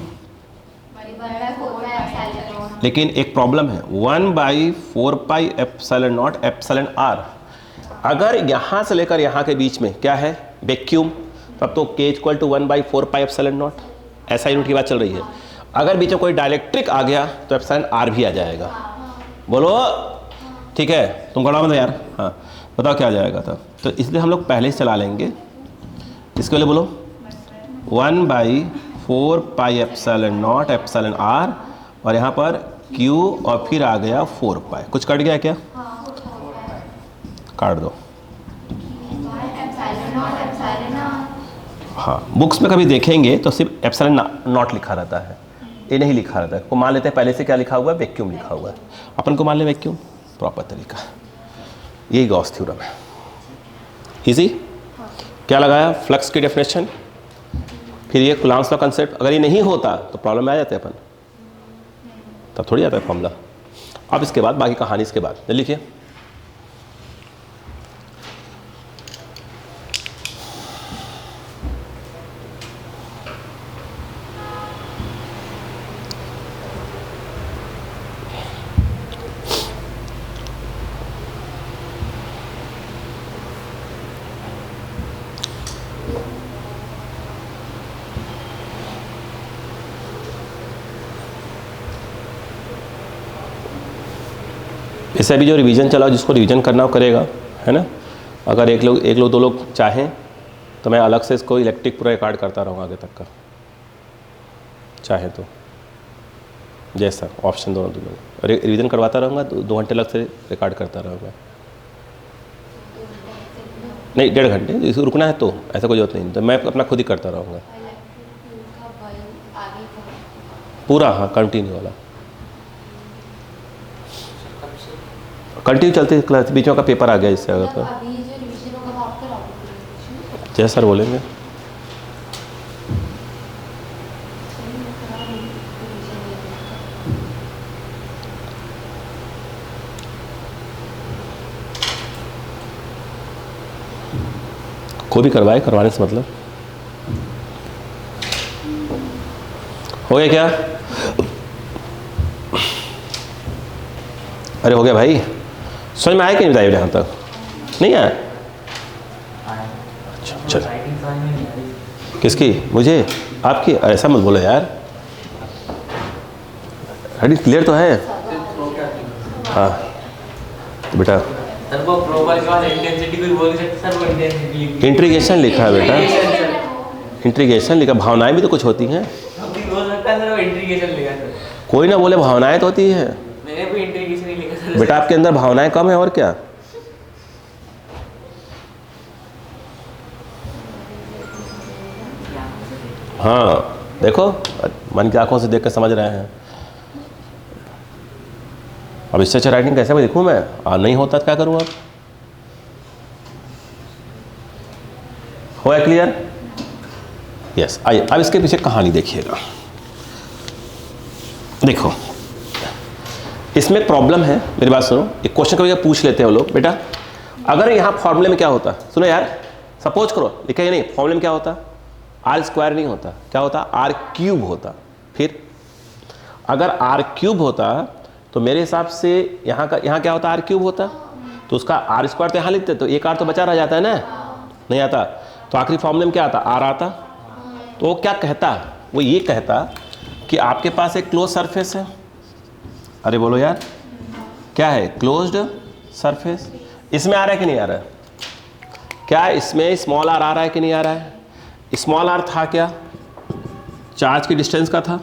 लेकिन एक प्रॉब्लम है, 1/4πε0 एप्सिलॉन आर। अगर यहाँ से लेकर यहाँ के बीच में क्या है, वैक्यूम, तब तो k = 1/4πε0, ऐसा यूनिट की बात चल रही है। अगर बीच में कोई डाइलेक्ट्रिक आ गया तो एप्सिलॉन आर भी आ जाएगा। बोलो ठीक है, तुम खड़ा मत यार, हाँ बताओ क्या आ जाएगा था। तो इसलिए हम लोग पहले ही चला लेंगे, इसके लिए बोलो 1/4πε0 एप्सिलॉन आर, और यहाँ पर Q और फिर आ गया 4π। कुछ कट गया क्या? काट दो। हाँ, बुक्स में कभी देखेंगे तो सिर्फ एप्सिलॉन नॉट लिखा रहता है, ये नहीं लिखा रहता है। को मान लेते हैं पहले से क्या लिखा हुआ है, वैक्यूम लिखा हुआ है, अपन को मान ले वैक्यूम, प्रॉपर तरीका। यही गॉस थ्योरम है, इजी। क्या लगाया, फ्लक्स की डेफिनेशन, फिर ये कूलॉम्स लॉ कंसेप्ट। अगर ये नहीं होता तो प्रॉब्लम में आ जाते अपन, तब थोड़ी आता है फॉर्मूला। अब इसके बाद बाकी कहानी, इसके बाद लिखिए। इससे अभी जो रिवीजन चलाओ, जिसको रिवीजन करना हो करेगा, है ना। अगर एक लोग दो लोग चाहें तो मैं अलग से इसको इलेक्ट्रिक पूरा रिकॉर्ड करता रहूँगा आगे तक का, चाहे तो जैसा ऑप्शन दोनों लोग रिवीजन करवाता रहूँगा, 2 घंटे अलग से रिकॉर्ड करता रहूँगा। नहीं 1.5 घंटे, इसको रुकना है तो ऐसा कोई जरूरत नहीं, तो मैं अपना खुद ही करता रहूँगा पूरा। हाँ कंटिन्यू वाला, कंटिन्यू चलते क्लास, बीच में का पेपर आ गया इससे। अगर तो जय सर बोलेंगे। कोई भी करवाए, करवाने से मतलब हो गया क्या? अरे हो गया भाई, समझ में आया कि नहीं बताइए यहाँ तक? नहीं आया? अच्छा चल, किसकी? मुझे? आपकी? ऐसा मत बोलो यार, रेडी क्लियर तो है? हाँ तो बेटा इंट्रीगेशन लिखा है बेटा, इंट्रीगेशन लिखा। भावनाएं भी तो कुछ होती हैं, कोई ना बोले भावनाएं तो होती है बेटा, आपके अंदर भावनाएं कम है और क्या। हाँ देखो, मन की आंखों से देख कर समझ रहे हैं। अब इससे अच्छा राइटिंग कैसे मैं देखूं मैं? नहीं होता तो क्या करूं अब? हो गया क्लियर? यस। आइए अब इसके पीछे कहानी देखिएगा। देखो इसमें प्रॉब्लम है, मेरी बात सुनो। एक क्वेश्चन कभी पूछ लेते हैं वो लोग, बेटा अगर यहाँ फॉर्मूले में क्या होता, सुनो यार, सपोज करो लिखा ही नहीं, फॉर्मूले में क्या होता, r² नहीं होता, क्या होता, r³ होता। फिर अगर r³ होता तो मेरे हिसाब से यहाँ क्या होता, r³ होता, तो उसका r² तो यहाँ लिखते, तो एक r तो बचा रह जाता है ना, नहीं आता। तो आखिरी फॉर्मूले में क्या आता, r आता। तो वो क्या कहता, वो ये कहता कि आपके पास एक क्लोज सरफेस है। अरे बोलो यार, क्या है, क्लोज्ड सरफेस। इसमें आ रहा है कि नहीं आ रहा है? क्या इसमें स्मॉल r आ रहा है कि नहीं आ रहा है? स्मॉल r था क्या, चार्ज की डिस्टेंस का था,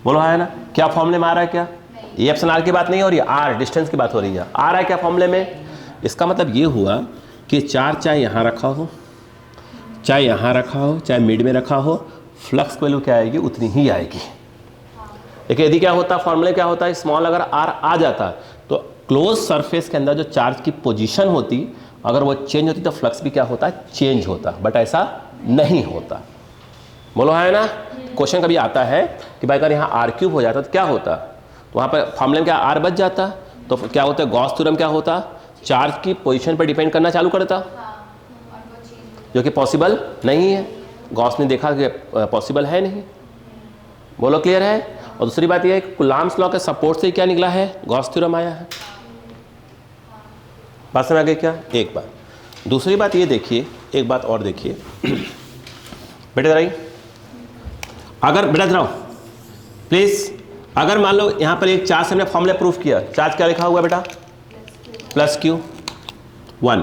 बोलो है ना। क्या फॉर्मूले में आ रहा है क्या? ये एप्सिलॉन r की बात नहीं हो रही है, r डिस्टेंस की बात हो रही है। आ रहा है क्या फॉर्मूले में? इसका मतलब ये हुआ कि चार्ज चाहे यहाँ रखा हो, चाहे यहाँ रखा हो, चाहे मिड में रखा हो, फ्लक्स वैल्यू क्या आएगी, उतनी ही आएगी। देखिए यदि क्या होता, फॉर्मूले क्या होता है, स्मॉल अगर r आ जाता तो क्लोज सरफेस के अंदर जो चार्ज की पोजीशन होती, अगर वो चेंज होती तो फ्लक्स भी क्या होता, चेंज होता। बट ऐसा नहीं होता, बोलो है ना। क्वेश्चन कभी आता है कि भाई अगर यहाँ r³ हो जाता तो क्या होता, तो वहाँ पर फॉर्मूले में क्या r बच जाता, तो क्या होता है, गॉस थ्योरम क्या होता, चार्ज की पोजीशन पर डिपेंड करना चालू करता, जो कि पॉसिबल नहीं है। गॉस ने देखा कि पॉसिबल है नहीं, बोलो क्लियर है। और दूसरी बात यह है कि कुलाम्स लॉ के सपोर्ट से क्या निकला है, गॉस थ्योरम आया है। बात समझ आ गई क्या? एक बात। दूसरी बात ये देखिए, एक बात और देखिए बेटे जरा, अगर बेटा जरा प्लीज, अगर मान लो यहाँ पर एक चार्ज से हमने फॉर्मूला प्रूफ किया, चार्ज क्या लिखा हुआ बेटा, plus Q1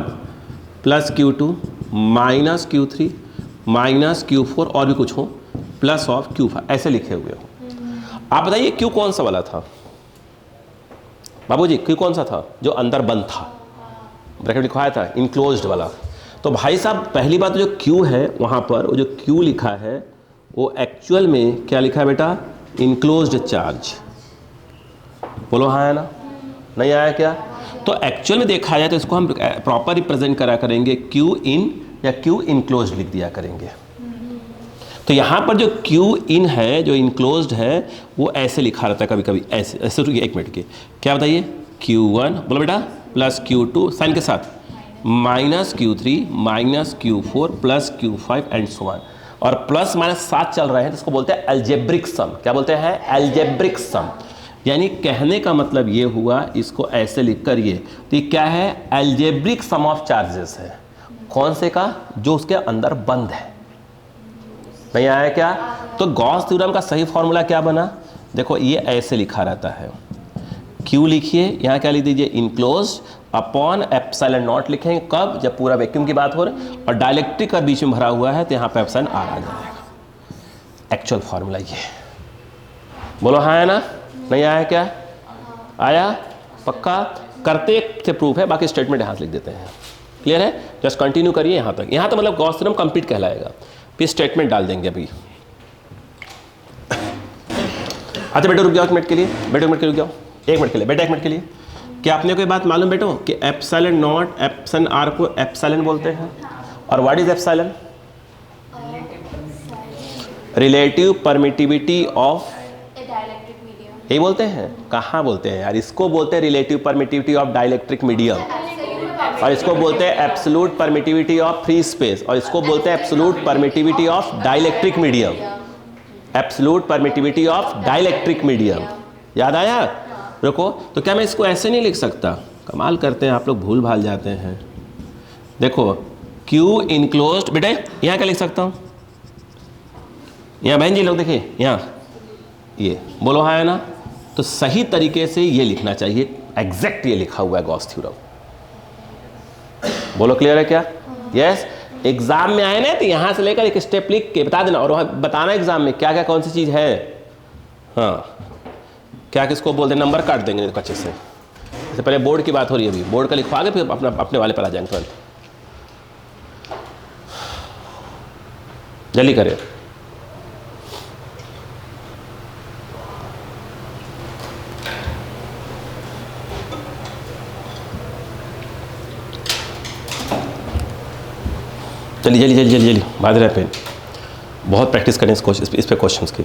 plus Q2 minus Q3 minus Q4 और भी कुछ हो प्लस ऑफ Q5, ऐसे लिखे हुए हो। आप बताइए Q कौन सा वाला था बाबूजी? Q कौन सा था? जो अंदर बंद था, ब्रैकेट लिखवाया था, इनक्लोज्ड वाला। तो भाई साहब पहली बात जो Q है वहाँ पर, वो जो Q लिखा है वो एक्चुअल में क्या लिखा है बेटा, इनक्लोज्ड चार्ज। बोलो हाँ है ना, नहीं आया क्या? तो एक्चुअल में देखा जाए तो इसको हम प्रॉपर रिप्रेजेंट करा करेंगे Q इन या Q इनक्लोज्ड लिख दिया करेंगे। तो यहाँ पर जो Q इन है, जो इनक्लोज्ड है, वो ऐसे लिखा रहता है कभी कभी, ऐसे ऐसे। एक मिनट के क्या बताइए, Q1 बोलो बेटा प्लस Q2 साइन के साथ minus Q3 minus Q4 plus Q5 and so on. और प्लस माइनस साथ चल रहे हैं तो इसको बोलते हैं अलजेब्रिक सम। क्या बोलते हैं? अलजेब्रिक सम। यानी कहने का मतलब ये हुआ, इसको ऐसे लिख कर ये, तो ये क्या है, अलजेब्रिक सम ऑफ चार्जेस है। कौन से का? जो उसके अंदर बंद है। नहीं आया क्या? तो गॉस थ्योरम का सही फॉर्मूला क्या बना, देखो ये ऐसे लिखा रहता है, Q लिखिए, यहाँ क्या लिख दीजिए, इनक्लोज्ड अपॉन एप्सिलॉन नॉट लिखेंगे कब, जब पूरा वैक्यूम की बात हो रही और डाइलेक्ट्रिक का बीच में भरा हुआ है तो यहाँ पे एप्सिलॉन आर आ जाएगा। एक्चुअल फॉर्मूला ये, बोलो हाँ है ना, नहीं आया क्या? आया पक्का? करते थे प्रूफ है, बाकी स्टेटमेंट यहाँ से लिख देते हैं। क्लियर है? जस्ट कंटिन्यू करिए यहाँ तक, यहाँ तो मतलब गॉस थ्योरम कंप्लीट कहलाएगा, फिर स्टेटमेंट डाल देंगे अभी। अच्छा बेटो रुक जाओ एक मिनट के लिए, बेटो एक मिनट के लिए रुक जाओ, एक मिनट के लिए बेटा, एक मिनट के लिए। क्या आपने कोई बात मालूम बेटो कि एप्सिलॉन नॉट एप्सिलॉन आर को एप्सिलॉन बोलते हैं, और what is epsilon? Relative permittivity of, यही बोलते हैं? कहाँ बोलते हैं यार, इसको बोलते हैं relative permittivity of dielectric medium, और इसको बोलते हैं absolute permittivity of free space, और इसको बोलते हैं absolute permittivity of dielectric medium. Absolute permittivity of dielectric medium, याद आया? रुको, तो क्या मैं इसको ऐसे नहीं लिख सकता? कमाल करते हैं आप लोग, भूल भाल जाते हैं। देखो Q इनक्लोज्ड, बेटे यहाँ क्या लिख सकता हूँ, यहाँ बहन जी लोग देखिए, यहाँ ये बोलो हाँ है ना। तो सही तरीके से ये लिखना चाहिए, एग्जैक्ट ये लिखा हुआ है गॉस थ्योरम। बोलो क्लियर है क्या? यस। एग्जाम में आए ना तो यहाँ से लेकर एक स्टेप लिख के बता देना, और वहाँ बताना एग्जाम में क्या क्या कौन सी चीज़ है। हाँ, क्या किसको बोलते हैं, नंबर काट देंगे अच्छे से। इससे पहले बोर्ड की बात हो रही है, अभी बोर्ड का लिखवा के फिर अपना अपने वाले पर आ जाएंगे तुरंत। जल्दी करें। जल्दी जल्दी जल्दी जल्दी जल्दी बात रहे पे, बहुत प्रैक्टिस करें इस पे क्वेश्चंस की।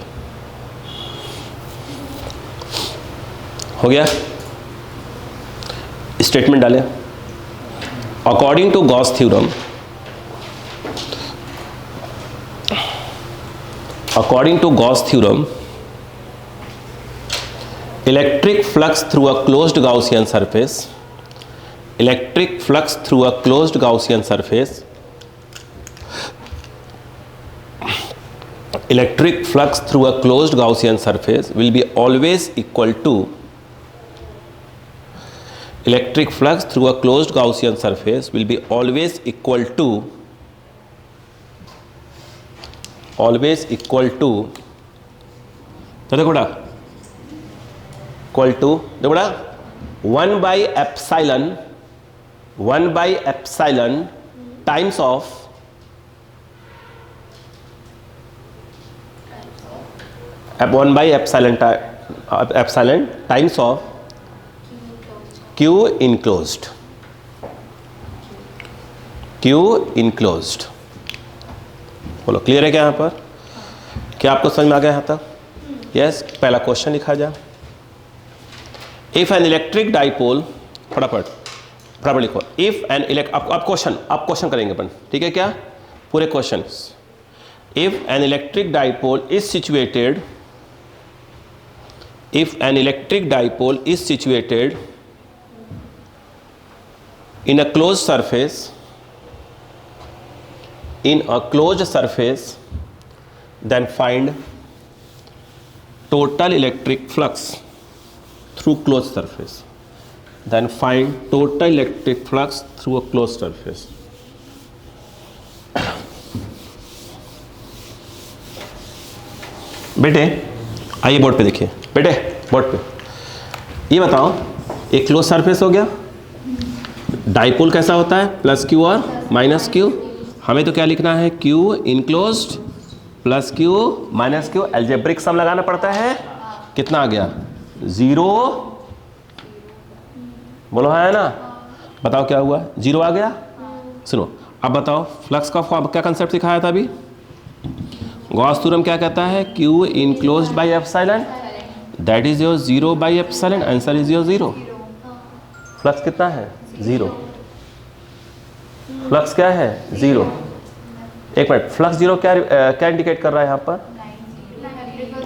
हो गया? स्टेटमेंट डालें। According to Gauss theorem, according to Gauss theorem, electric flux through a closed Gaussian surface, electric flux through a closed Gaussian surface, electric flux through a closed Gaussian surface will be always equal to, electric flux through a closed Gaussian surface will be always equal to, always equal to, तो देखो बेटा, equal to, देखो बेटा 1 by epsilon times of अब 1 by epsilon times of Q enclosed, Q enclosed। बोलो क्लियर है क्या यहाँ पर? क्या आपको समझ में आ गया यहाँ तक? यस। पहला क्वेश्चन लिखा जाए, इफ एन इलेक्ट्रिक डाइपोल, फटाफट लिखो, इफ एन अब क्वेश्चन करेंगे अपन, ठीक है क्या? पूरे question. If an electric dipole is situated if an electric dipole is situated in a closed surface, then find total electric flux through closed surface. Then find total electric flux through a closed surface. बेटे आइए बोर्ड पे देखिए, बेटे बोर्ड पे ये बताओ, एक क्लोज सरफेस हो गया, डाइपोल कैसा होता है, प्लस क्यू और माइनस क्यू। हमें तो क्या लिखना है, Q enclosed plus Q minus Q, algebraic sum लगाना पड़ता है। कितना आ गया, 0, बोलो है ना, बताओ क्या हुआ, 0 आ गया। सुनो अब बताओ, फ्लक्स का क्या कंसेप्ट सिखाया था अभी, गॉस थ्योरम क्या कहता है, Q enclosed by epsilon, that is your 0 by epsilon, answer is your 0। Flux कितना है, 0। फ्लक्स क्या है, 0। एक मिनट, फ्लक्स 0 क्या इंडिकेट कर रहा है यहाँ पर,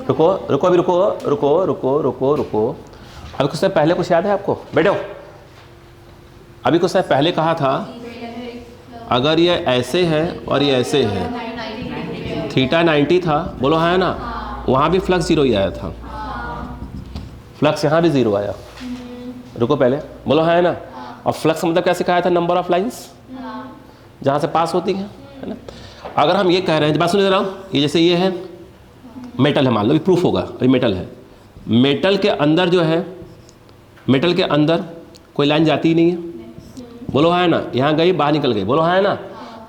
रुको रुको अभी रुको रुको रुको रुको रुको, अभी कुछ समय पहले कुछ याद है आपको, बैठो, अभी कुछ समय पहले कहा था अगर ये ऐसे है और ये ऐसे है, थीटा 90 था, बोलो है ना, वहाँ भी फ्लक्स 0 ही आया था, फ्लक्स यहाँ भी 0 आया। रुको पहले, बोलो है ना, और फ्लक्स मतलब क्या सिखाया था, नंबर ऑफ लाइंस जहाँ से पास होती है ना। अगर हम ये कह रहे हैं, बात सुन रहा हूँ, ये जैसे ये है मेटल है, मान लो, प्रूफ होगा, अभी मेटल है, मेटल के अंदर जो है, मेटल के अंदर कोई लाइन जाती ही नहीं है, बोलो है ना, यहाँ गई बाहर निकल गई, बोलो है ना।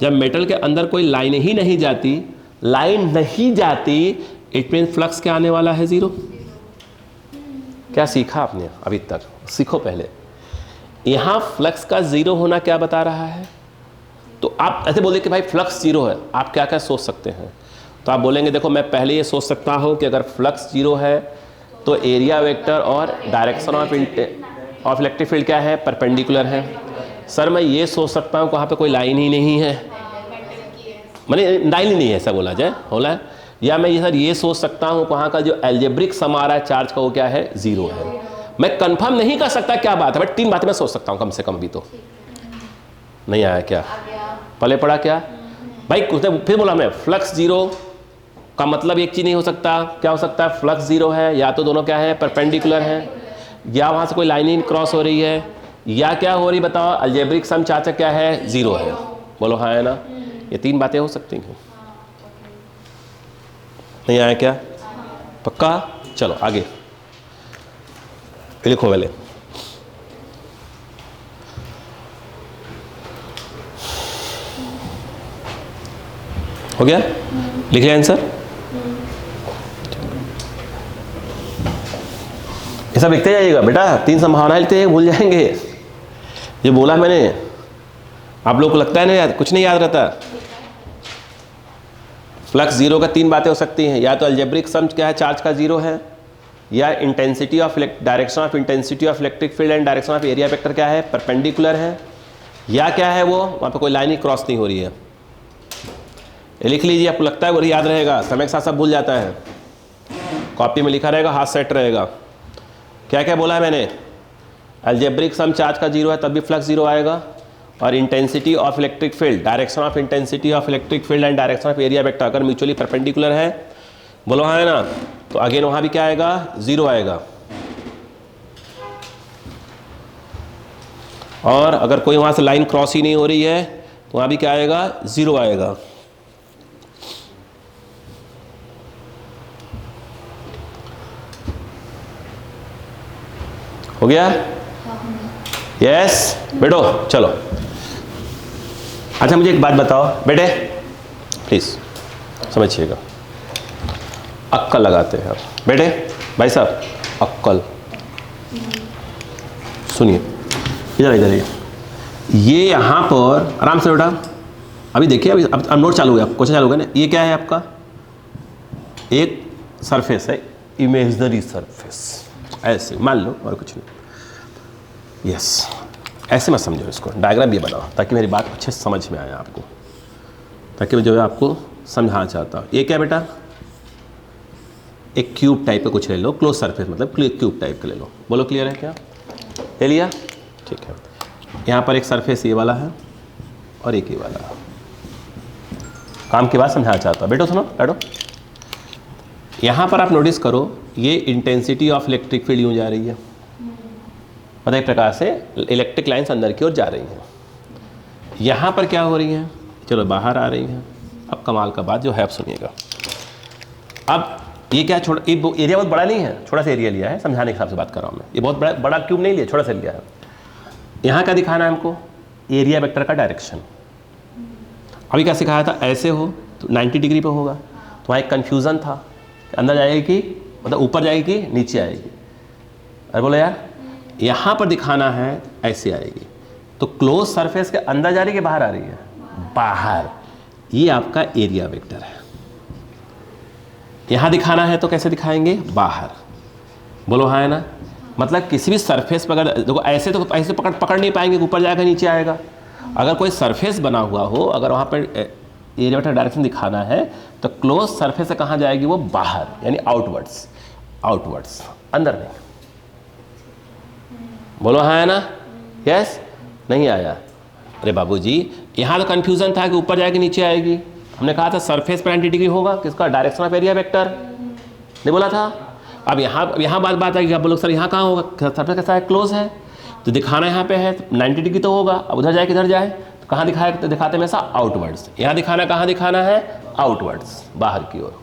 जब मेटल के अंदर कोई लाइन ही नहीं जाती, लाइन नहीं जाती, इट मीन फ्लक्स क्या आने वाला है, 0। क्या सीखा आपने अभी तक, सीखो पहले। यहाँ फ्लक्स का 0 होना क्या बता रहा है, तो आप ऐसे बोले कि भाई फ्लक्स 0 है, आप क्या क्या सोच सकते हैं, तो आप बोलेंगे देखो मैं पहले ये सोच सकता हूँ कि अगर फ्लक्स 0 है तो एरिया वेक्टर और डायरेक्शन ऑफ इलेक्ट्रिक फील्ड क्या है, परपेंडिकुलर है। सर मैं ये सोच सकता हूँ वहाँ पे कोई लाइन ही नहीं है, मैंने लाइन ही नहीं है ऐसा बोला जाए, होला है। या मैं ये सर ये सोच सकता हूँ वहाँ का जो एल्जेब्रिक सम आ रहा है चार्ज का वो क्या है, 0 है। मैं कंफर्म नहीं कर सकता क्या बात है, बट 3 बातें मैं सोच सकता हूँ कम से कम भी। तो नहीं आया क्या, पहले पढ़ा क्या भाई, कुछ ने फिर बोला मैं फ्लक्स 0 का मतलब एक चीज़ नहीं हो सकता, क्या हो सकता है, फ्लक्स 0 है, या तो दोनों क्या है, परपेंडिकुलर है, या वहाँ से कोई लाइन ही क्रॉस हो रही है, या क्या हो रही बताओ, अलजेब्रिक सम चार्ज क्या है, 0 है, बोलो हाँ है ना। ये 3 बातें हो सकती हैं, नहीं आया क्या, पक्का। चलो आगे लिखो पहले, हो गया, लिख लिया आंसर। ये सब लिखते जाइएगा बेटा, 3 संभावनाएं लिखते हैं, भूल जाएंगे। ये बोला मैंने, आप लोग को लगता है ना कुछ नहीं याद रहता। फ्लक्स 0 का 3 बातें हो सकती हैं, या तो अलजेब्रिक सम क्या है, चार्ज का 0 है, या intensity of direction of intensity of electric field and direction of area vector क्या है, परपेंडिकुलर है, या क्या है वो वहाँ पे कोई लाइन ही क्रॉस नहीं हो रही है। ये लिख लीजिए, आपको लगता है वो याद रहेगा, समय के साथ सब भूल जाता है, कॉपी में लिखा रहेगा, हाथ सेट रहेगा। क्या क्या बोला है मैंने, अलजेब्रिक सम चार्ज का 0 है तब भी फ्लक्स 0 आएगा, और intensity of electric field, direction of intensity of electric field and direction of area vector अगर म्यूचुअली परपेंडिकुलर है, बोलो हाँ है ना, तो अगेन वहाँ भी क्या आएगा, 0 आएगा। और अगर कोई वहाँ से लाइन क्रॉस ही नहीं हो रही है तो वहाँ भी क्या आएगा, 0 आएगा। हो गया, यस बेटो चलो। अच्छा मुझे एक बात बताओ बेटे, प्लीज समझिएगा, अक्कल लगाते हैं आप बेटे, भाई साहब अक्कल सुनिए, इधर इधर ये यहाँ पर आराम से बेटा, अभी देखिए, अभी अब नोट चालू हो गया, क्वेश्चन चालू हो गया ना। ये क्या है आपका, एक सरफेस है, इमेजिनरी सरफेस, ऐसे मान लो और कुछ नहीं, यस ऐसे मत समझो इसको, डायग्राम भी बनाओ ताकि मेरी बात अच्छे समझ में आए आपको, ताकि मैं जो है आपको समझाना चाहता हूँ। ये क्या बेटा, एक क्यूब टाइप का कुछ ले लो, क्लोज सरफेस मतलब क्यूब टाइप का ले लो। बोलो क्लियर है क्या? ले लिया? ठीक है। यहाँ पर एक सरफेस ये वाला है और एक ये वाला है। काम की बात समझाना चाहता हूँ, बेटो सुनो बैठो। यहाँ पर आप नोटिस करो, ये इंटेंसिटी ऑफ इलेक्ट्रिक फील्ड यूँ जा रही है, मतलब एक प्रकार से इलेक्ट्रिक लाइन्स अंदर की ओर जा रही हैं। यहाँ पर क्या हो रही हैं? चलो बाहर आ रही हैं। अब कमाल का बात जो है, आप सुनिएगा। अब ये क्या, छोटा एरिया बहुत बड़ा नहीं है, छोटा सा एरिया लिया है, समझाने के हिसाब से बात कर रहा हूँ मैं। ये बहुत बड़ा क्यूब नहीं लिया, छोटा सा लिया है। यहाँ क्या दिखाना है हमको? एरिया वेक्टर का डायरेक्शन। अभी क्या सिखाया था? ऐसे हो तो 90 डिग्री पे होगा, तो वहाँ एक कन्फ्यूज़न था, अंदर जाएगी कि मतलब ऊपर जाएगी कि नीचे आएगी। अरे बोलो यार, यहाँ पर दिखाना है ऐसे आएगी, तो क्लोज सरफेस के अंदर जा रही है कि बाहर आ रही है? बाहर। ये आपका एरिया वेक्टर है। यहाँ दिखाना है तो कैसे दिखाएंगे? बाहर। बोलो हाँ है ना? मतलब किसी भी सरफेस पर अगर देखो ऐसे तो ऐसे पकड़ नहीं पाएंगे, ऊपर जाएगा नीचे आएगा। अगर कोई सरफेस बना हुआ हो, अगर वहाँ पर एरिया वेक्टर डायरेक्शन दिखाना है तो क्लोज सरफेस से कहाँ जाएगी? वो बाहर, यानी आउटवर्ड्स। आउटवर्ड्स, अंदर नहीं। बोलो हाँ है ना? यस? नहीं आया? अरे बाबूजी, यहाँ तो कन्फ्यूज़न था कि ऊपर जाएगी नीचे आएगी। हमने कहा था सरफेस पर 90 डिग्री होगा, किसका? Direction of area vector. नहीं बोला था? अब यहाँ बात आई कि आप बोलो सर यहाँ कहाँ होगा? सरफेस कैसा है? क्लोज है, तो दिखाना यहाँ पे है 90 डिग्री तो होगा। अब उधर जाए किधर जाए? तो कहाँ दिखाए? तो दिखाते हमेशा आउटवर्ड्स। यहाँ दिखाना कहाँ दिखाना है? आउटवर्ड्स, बाहर की ओर।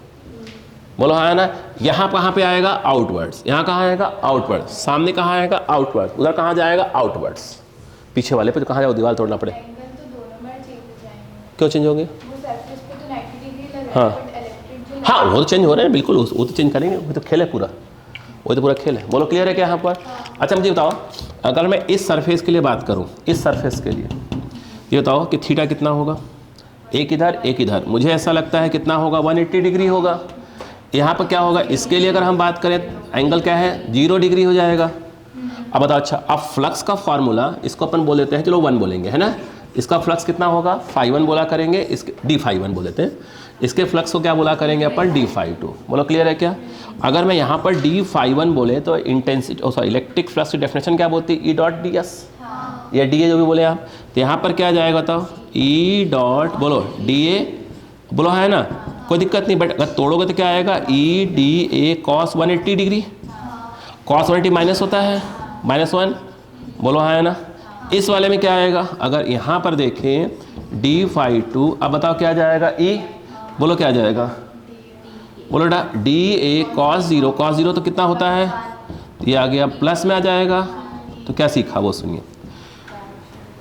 बोलो हाँ है ना? यहाँ कहाँ पे आएगा? आउटवर्ड्स। यहाँ कहाँ आएगा? आउटवर्ड्स। सामने कहाँ आएगा? आउटवर्ड्स। उधर कहाँ जाएगा? आउटवर्ड्स। पीछे वाले पे तो कहाँ जाओ? दीवार तोड़ना पड़े। एंगल तो दोनों बार चेंज हो जाएंगे। क्यों चेंज होंगे? वो सरफेस पे तो 90 डिग्री लग रहा हाँ। है, बट इलेक्ट्रिक जो हाँ, वो तो चेंज हो रहे हैं बिल्कुल, वो तो चेंज करेंगे, वो तो खेल है पूरा, वो तो पूरा खेल है। बोलो क्लियर है क्या यहाँ पर? अच्छा मुझे बताओ, अगर मैं इस सरफेस के लिए बात करूँ, इस सरफेस के लिए ये बताओ कि थीटा कितना होगा? एक इधर एक इधर, मुझे ऐसा लगता है कितना होगा? 180 डिग्री होगा। यहाँ पर क्या होगा? इसके लिए अगर हम बात करें, एंगल क्या है? 0 डिग्री हो जाएगा। अब बताओ, अच्छा अब फ्लक्स का फार्मूला इसको अपन बोल देते हैं, चलो 1 बोलेंगे, है ना? इसका फ्लक्स कितना होगा? φ1 बोला करेंगे, इसके d φ1 बोल देते हैं। इसके फ्लक्स को क्या बोला करेंगे अपन? d φ2। बोलो क्लियर है क्या? अगर मैं यहाँ पर d φ1 बोले तो इंटेंसिटी सॉरी इलेक्ट्रिक फ्लक्स की डेफिनेशन क्या बोलती है? E.ds या dA जो भी बोले आप, तो यहाँ पर क्या जाएगा बताओ? E. बोलो dA, बोलो है ना? कोई दिक्कत नहीं, बट अगर तोड़ोगे तो क्या आएगा? E.dA cos 180 degree. cos 180 minus होता है, -1। बोलो हाँ है ना? इस वाले में क्या आएगा? अगर यहाँ पर देखें d φ2, अब बताओ क्या जाएगा? E, बोलो क्या जाएगा? बोलो dA cos 0, cos 0 तो कितना होता है? ये आ गया प्लस में आ जाएगा। तो क्या सीखा वो सुनिए।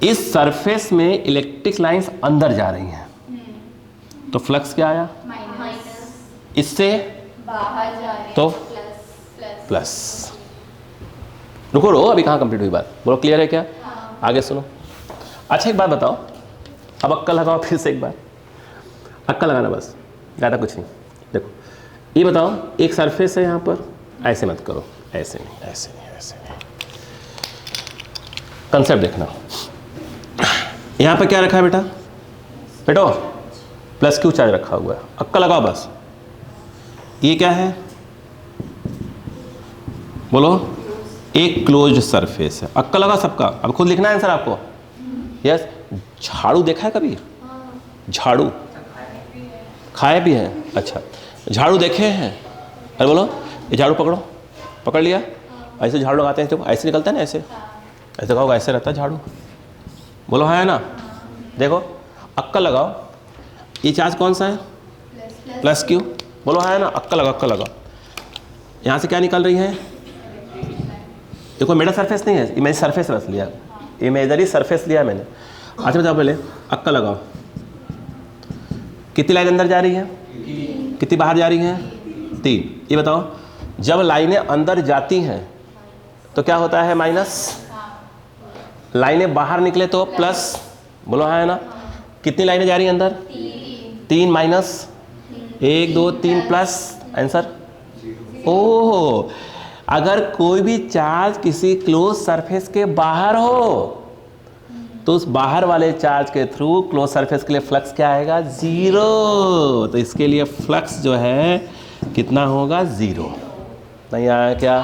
इस सरफेस में इलेक्ट्रिक लाइंस अंदर जा रही हैं, तो फ्लक्स क्या आया? माइनस, इससे बाहर जा रहे हैं तो प्लस। रुको रो, अभी कहाँ कंप्लीट हुई बात? बोलो क्लियर है क्या? आगे सुनो। अच्छा एक बात बताओ, अब अक्कल लगाओ फिर से एक बार, अक्कल लगाना बस, ज़्यादा कुछ नहीं। देखो ये बताओ, एक सरफेस है यहाँ पर, ऐसे मत करो, ऐसे नहीं, ऐसे नहीं, ऐसे नहीं। कंसेप्ट देखना, यहाँ पर क्या रखा है बेटा? बेटो प्लस क्यू चार्ज रखा हुआ है, अक्कल लगाओ बस। ये क्या है? बोलो, एक क्लोज्ड सरफेस है। अक्कल लगा सबका, अब खुद लिखना है आंसर आपको। यस। झाड़ू देखा है कभी? झाड़ू खाए भी हैं? अच्छा, झाड़ू देखे हैं? अरे बोलो, ये झाड़ू पकड़ो, पकड़ लिया, ऐसे झाड़ू लगाते हैं, तो ऐसे निकलता है ना, ऐसे ऐसे कहोगे, ऐसे रहता है झाड़ू। बोलो हाँ है ना? देखो अक्कल लगाओ, ये चार्ज कौन सा है? Plus Q. बोलो हाँ है ना? अक्कल लगाओ, अक्कल लगाओ। यहाँ से क्या निकल रही है? देखो मेरा सरफेस नहीं है, मैं सरफेस रख लिया, इमेजरी सरफेस लिया मैंने। अच्छा बताओ पहले, अक्कल लगाओ, कितनी लाइन अंदर जा रही है? कितनी बाहर जा रही है? 3। ये बताओ, जब लाइनें अंदर जाती हैं तो क्या होता है? माइनस। लाइनें बाहर निकले तो प्लस। बोलो हाँ है ना? कितनी लाइनें जा रही हैं अंदर? 3 माइनस 1 2 3 प्लस, आंसर। ओह, अगर कोई भी चार्ज किसी क्लोज सरफेस के बाहर हो तो उस बाहर वाले चार्ज के थ्रू क्लोज सरफेस के लिए फ्लक्स क्या आएगा? 0। तो इसके लिए फ्लक्स जो है कितना होगा 0। नहीं आया क्या?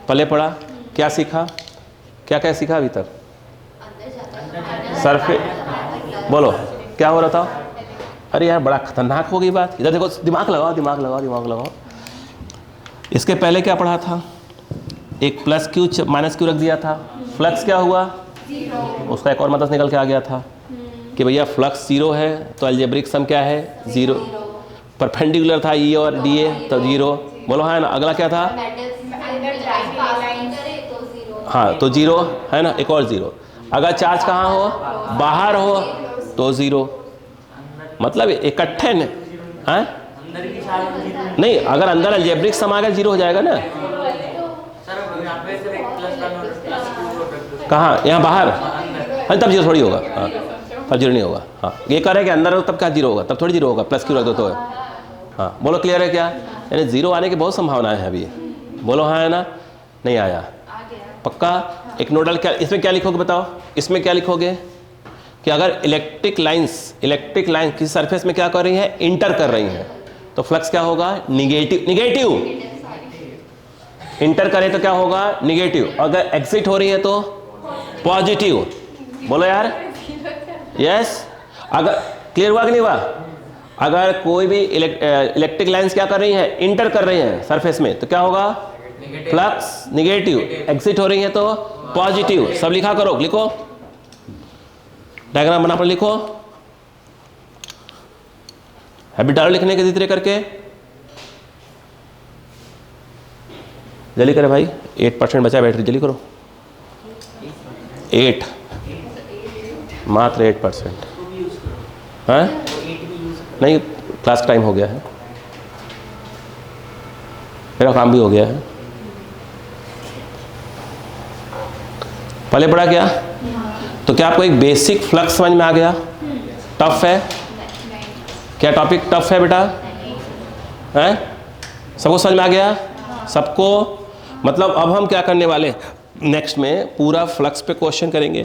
पहले पढ़ा क्या सीखा? क्या क्या सीखा अभी तक? सरफेस, बोलो क्या हो रहा था? अरे यार बड़ा खतरनाक हो गई बात। इधर देखो, दिमाग लगाओ दिमाग लगाओ दिमाग लगाओ। इसके पहले क्या पढ़ा था? एक प्लस क्यू माइनस क्यू रख दिया था, फ्लक्स क्या हुआ? उसका एक और मतलब निकल के आ गया था कि भैया फ्लक्स 0 है तो अलजेब्रिक सम क्या है? 0। परपेंडिकुलर था ई और डी ए तो 0। बोलो है ना। अगला क्या था? हाँ तो 0 है ना, एक और 0। अगर चार्ज कहाँ हो? बाहर हो तो 0। मतलब इकट्ठे न है नहीं, अगर अंदर अलजेब्रिक सम आ गया 0 हो जाएगा ना। कहाँ? यहाँ बाहर। हाँ तब 0 थोड़ी होगा। हाँ तब 0 नहीं होगा। हाँ ये कह रहे हैं कि अंदर हो तब क्या 0 होगा? तब थोड़ी 0 होगा, प्लस क्यू रख दो तो। हाँ बोलो क्लियर है क्या? यानी 0 आने की बहुत संभावनाएं हैं अभी। बोलो हाँ है ना। नहीं आया पक्का? एक नोडल क्या, इसमें क्या लिखोगे बताओ? इसमें क्या लिखोगे कि अगर इलेक्ट्रिक लाइंस किसी सरफेस में क्या कर रही हैं? इंटर कर रही हैं, तो फ्लक्स क्या होगा? निगेटिव। इंटर करें तो क्या होगा? निगेटिव। अगर एग्जिट हो रही है तो पॉजिटिव। बोलो यार यस। अगर क्लियर हुआ कि नहीं हुआ? अगर कोई भी इलेक्ट्रिक लाइंस क्या कर रही हैं? इंटर कर रही हैं सरफेस में, तो क्या होगा? Flux negative. एग्जिट हो रही है तो पॉजिटिव। सब लिखा करो, लिखो डायग्राम बना पर लिखो। हैबिट डालो लिखने के धीरे करके। जल्दी करे भाई, 8% बचा बैटरी, जल्दी करो। 8 मात्र 8% है नहीं, क्लास का टाइम हो गया है, मेरा काम भी हो गया है। पहले पढ़ा क्या? तो क्या आपको एक बेसिक फ्लक्स समझ में आ गया? टफ है क्या? टॉपिक टफ है बेटा? हैं? सबको समझ में आ गया? सबको? मतलब अब हम क्या करने वाले नेक्स्ट में पूरा फ्लक्स पे क्वेश्चन करेंगे,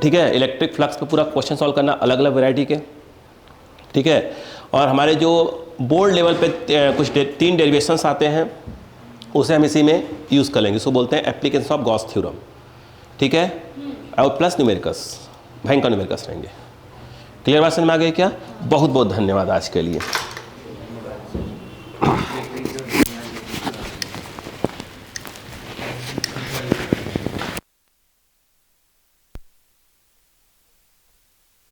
ठीक है? इलेक्ट्रिक फ्लक्स पे पूरा क्वेश्चन सॉल्व करना, अलग अलग वैरायटी के, ठीक है? और हमारे जो बोर्ड लेवल पे कुछ 3 डेरिवेशंस आते हैं, उसे हम इसी में यूज़ कर लेंगे। उसको बोलते हैं एप्लीकेशन ऑफ गॉस थ्योरम, ठीक है? और प्लस न्यूमेरिकल्स, भयंकर न्यूमेरिकल्स रहेंगे। क्लियर बात समझ में आ गई क्या? बहुत बहुत धन्यवाद आज के लिए।